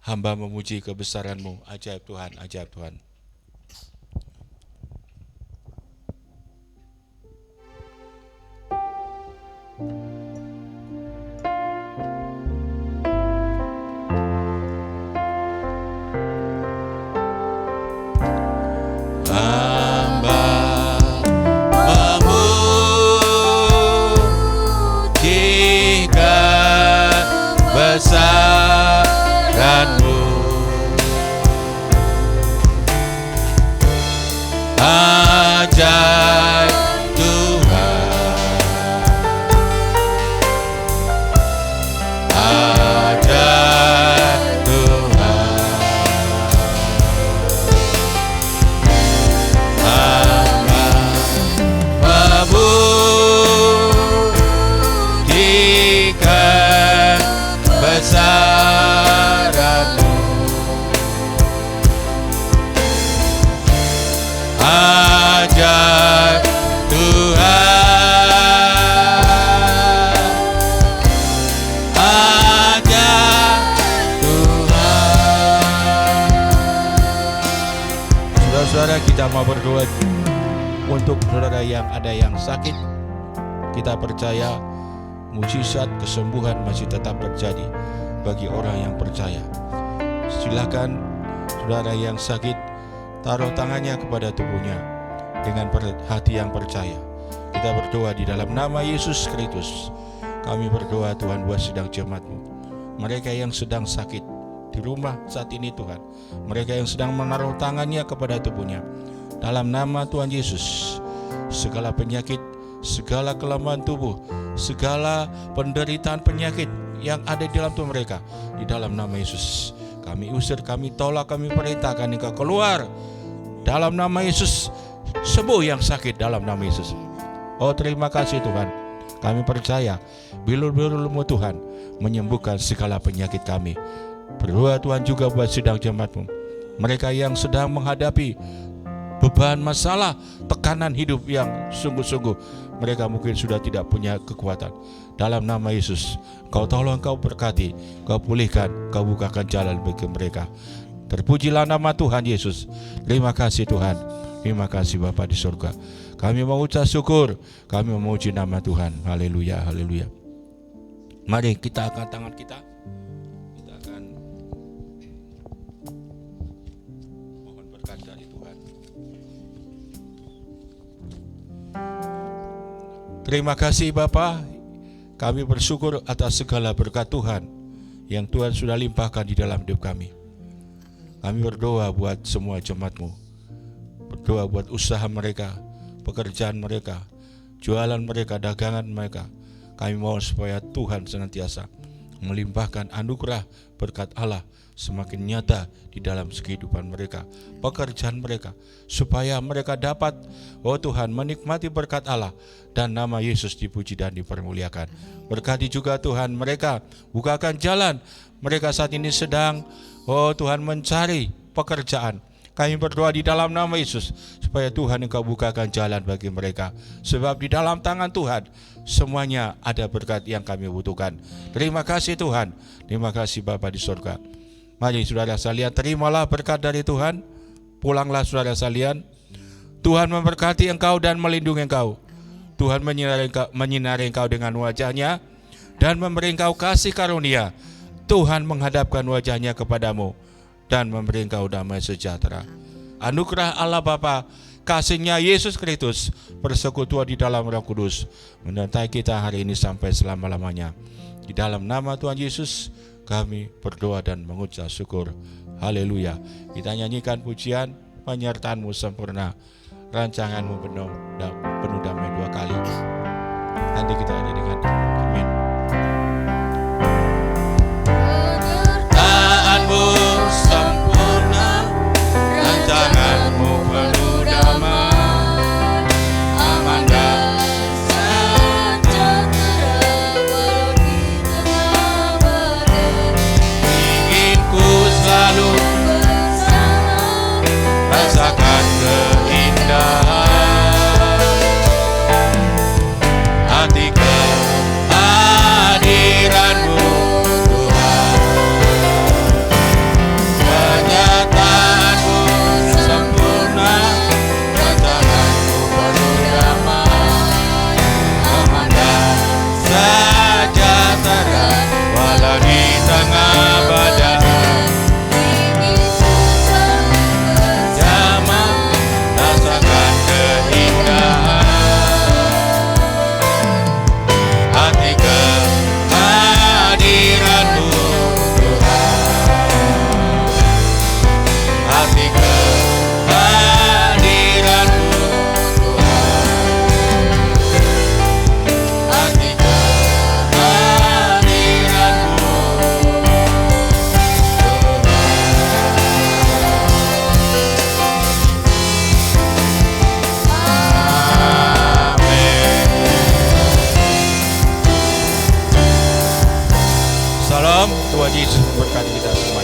Speaker 5: Hamba Memuji Kebesaran-Mu, ajaib Tuhan, ajaib Tuhan. Kebesaran-Mu, ajaib Tuhan, ajaib Tuhan. Hamba memujikan kebesaran-Mu, ajaib Tuhan, ajaib Tuhan. Saudara-saudara, kita mau berdoa untuk saudara yang ada yang sakit. Kita percaya mujizat kesembuhan masih tetap terjadi bagi orang yang percaya. Silakan saudara yang sakit taruh tangannya kepada tubuhnya dengan hati yang percaya. Kita berdoa di dalam nama Yesus Kristus. Kami berdoa Tuhan buat sidang jemaat-Mu, mereka yang sedang sakit di rumah saat ini Tuhan, mereka yang sedang menaruh tangannya kepada tubuhnya, dalam nama Tuhan Yesus, segala penyakit, segala kelemahan tubuh, segala penderitaan penyakit yang ada di dalam tubuh mereka, di dalam nama Yesus kami usir, kami tolak, kami perintahkan Engkau keluar dalam nama Yesus. Sembuh yang sakit dalam nama Yesus. Oh terima kasih Tuhan, kami percaya bilur-bilur-Mu Tuhan menyembuhkan segala penyakit kami. Berdoa Tuhan juga buat sidang jemaat-Mu, mereka yang sedang menghadapi beban masalah, tekanan hidup yang sungguh-sungguh mereka mungkin sudah tidak punya kekuatan. Dalam nama Yesus, Kau tolong, Kau berkati, Kau pulihkan, Kau bukakan jalan bagi mereka. Terpujilah nama Tuhan Yesus. Terima kasih Tuhan, terima kasih Bapa di surga. Kami mengucap syukur, kami memuji nama Tuhan. Haleluya, haleluya. Mari kita angkat tangan kita. Kita akan mohon berkat dari Tuhan. Terima kasih Bapa, kami bersyukur atas segala berkat Tuhan yang Tuhan sudah limpahkan di dalam hidup kami. Kami berdoa buat semua jemaat-Mu, berdoa buat usaha mereka, pekerjaan mereka, jualan mereka, dagangan mereka. Kami mohon supaya Tuhan senantiasa melimpahkan anugerah berkat Allah semakin nyata di dalam kehidupan mereka, pekerjaan mereka, supaya mereka dapat, oh Tuhan, menikmati berkat Allah dan nama Yesus dipuji dan dipermuliakan. Berkati juga Tuhan mereka, bukakan jalan. Mereka saat ini sedang, oh Tuhan, mencari pekerjaan. Kami berdoa di dalam nama Yesus supaya Tuhan Engkau bukakan jalan bagi mereka. Sebab di dalam tangan Tuhan semuanya ada berkat yang kami butuhkan. Terima kasih Tuhan. Terima kasih Bapa di surga. Mari saudara sekalian, terimalah berkat dari Tuhan. Pulanglah saudara sekalian. Tuhan memberkati engkau dan melindungi engkau. Tuhan menyinari engkau dengan wajahnya dan memberi engkau kasih karunia. Tuhan menghadapkan wajahnya kepadamu dan memberi engkau damai sejahtera. Anugerah Allah Bapa, kasih-Nya Yesus Kristus, persekutuan di dalam Roh Kudus menyertai kita hari ini sampai selama-lamanya. Di dalam nama Tuhan Yesus kami berdoa dan mengucap syukur. Haleluya. Kita nyanyikan pujian penyertaan-Mu sempurna, rancangan-Mu penuh damai 2 kali. Nanti kita nyanyikan amin. Penyertaan-Mu sempurna, rancangan-Mu penuh damai, aman dan sejahtera walau di tengah badai. Ingin ku selalu bersama, rasakan keindahan hati kehadiran-Mu Tuhan. Penyertaan-Mu sempurna, rancangan-Mu penuh damai, aman dan sejahtera walau di tengah badai. Zaman rasakan keindahan hati kehadiran-Mu Tuhan. Hati kehadiran-Mu Tuhan. Hati kehadiran-Mu Tuhan. Amin. Salam, Tuhan Yesus memberkati kita semua.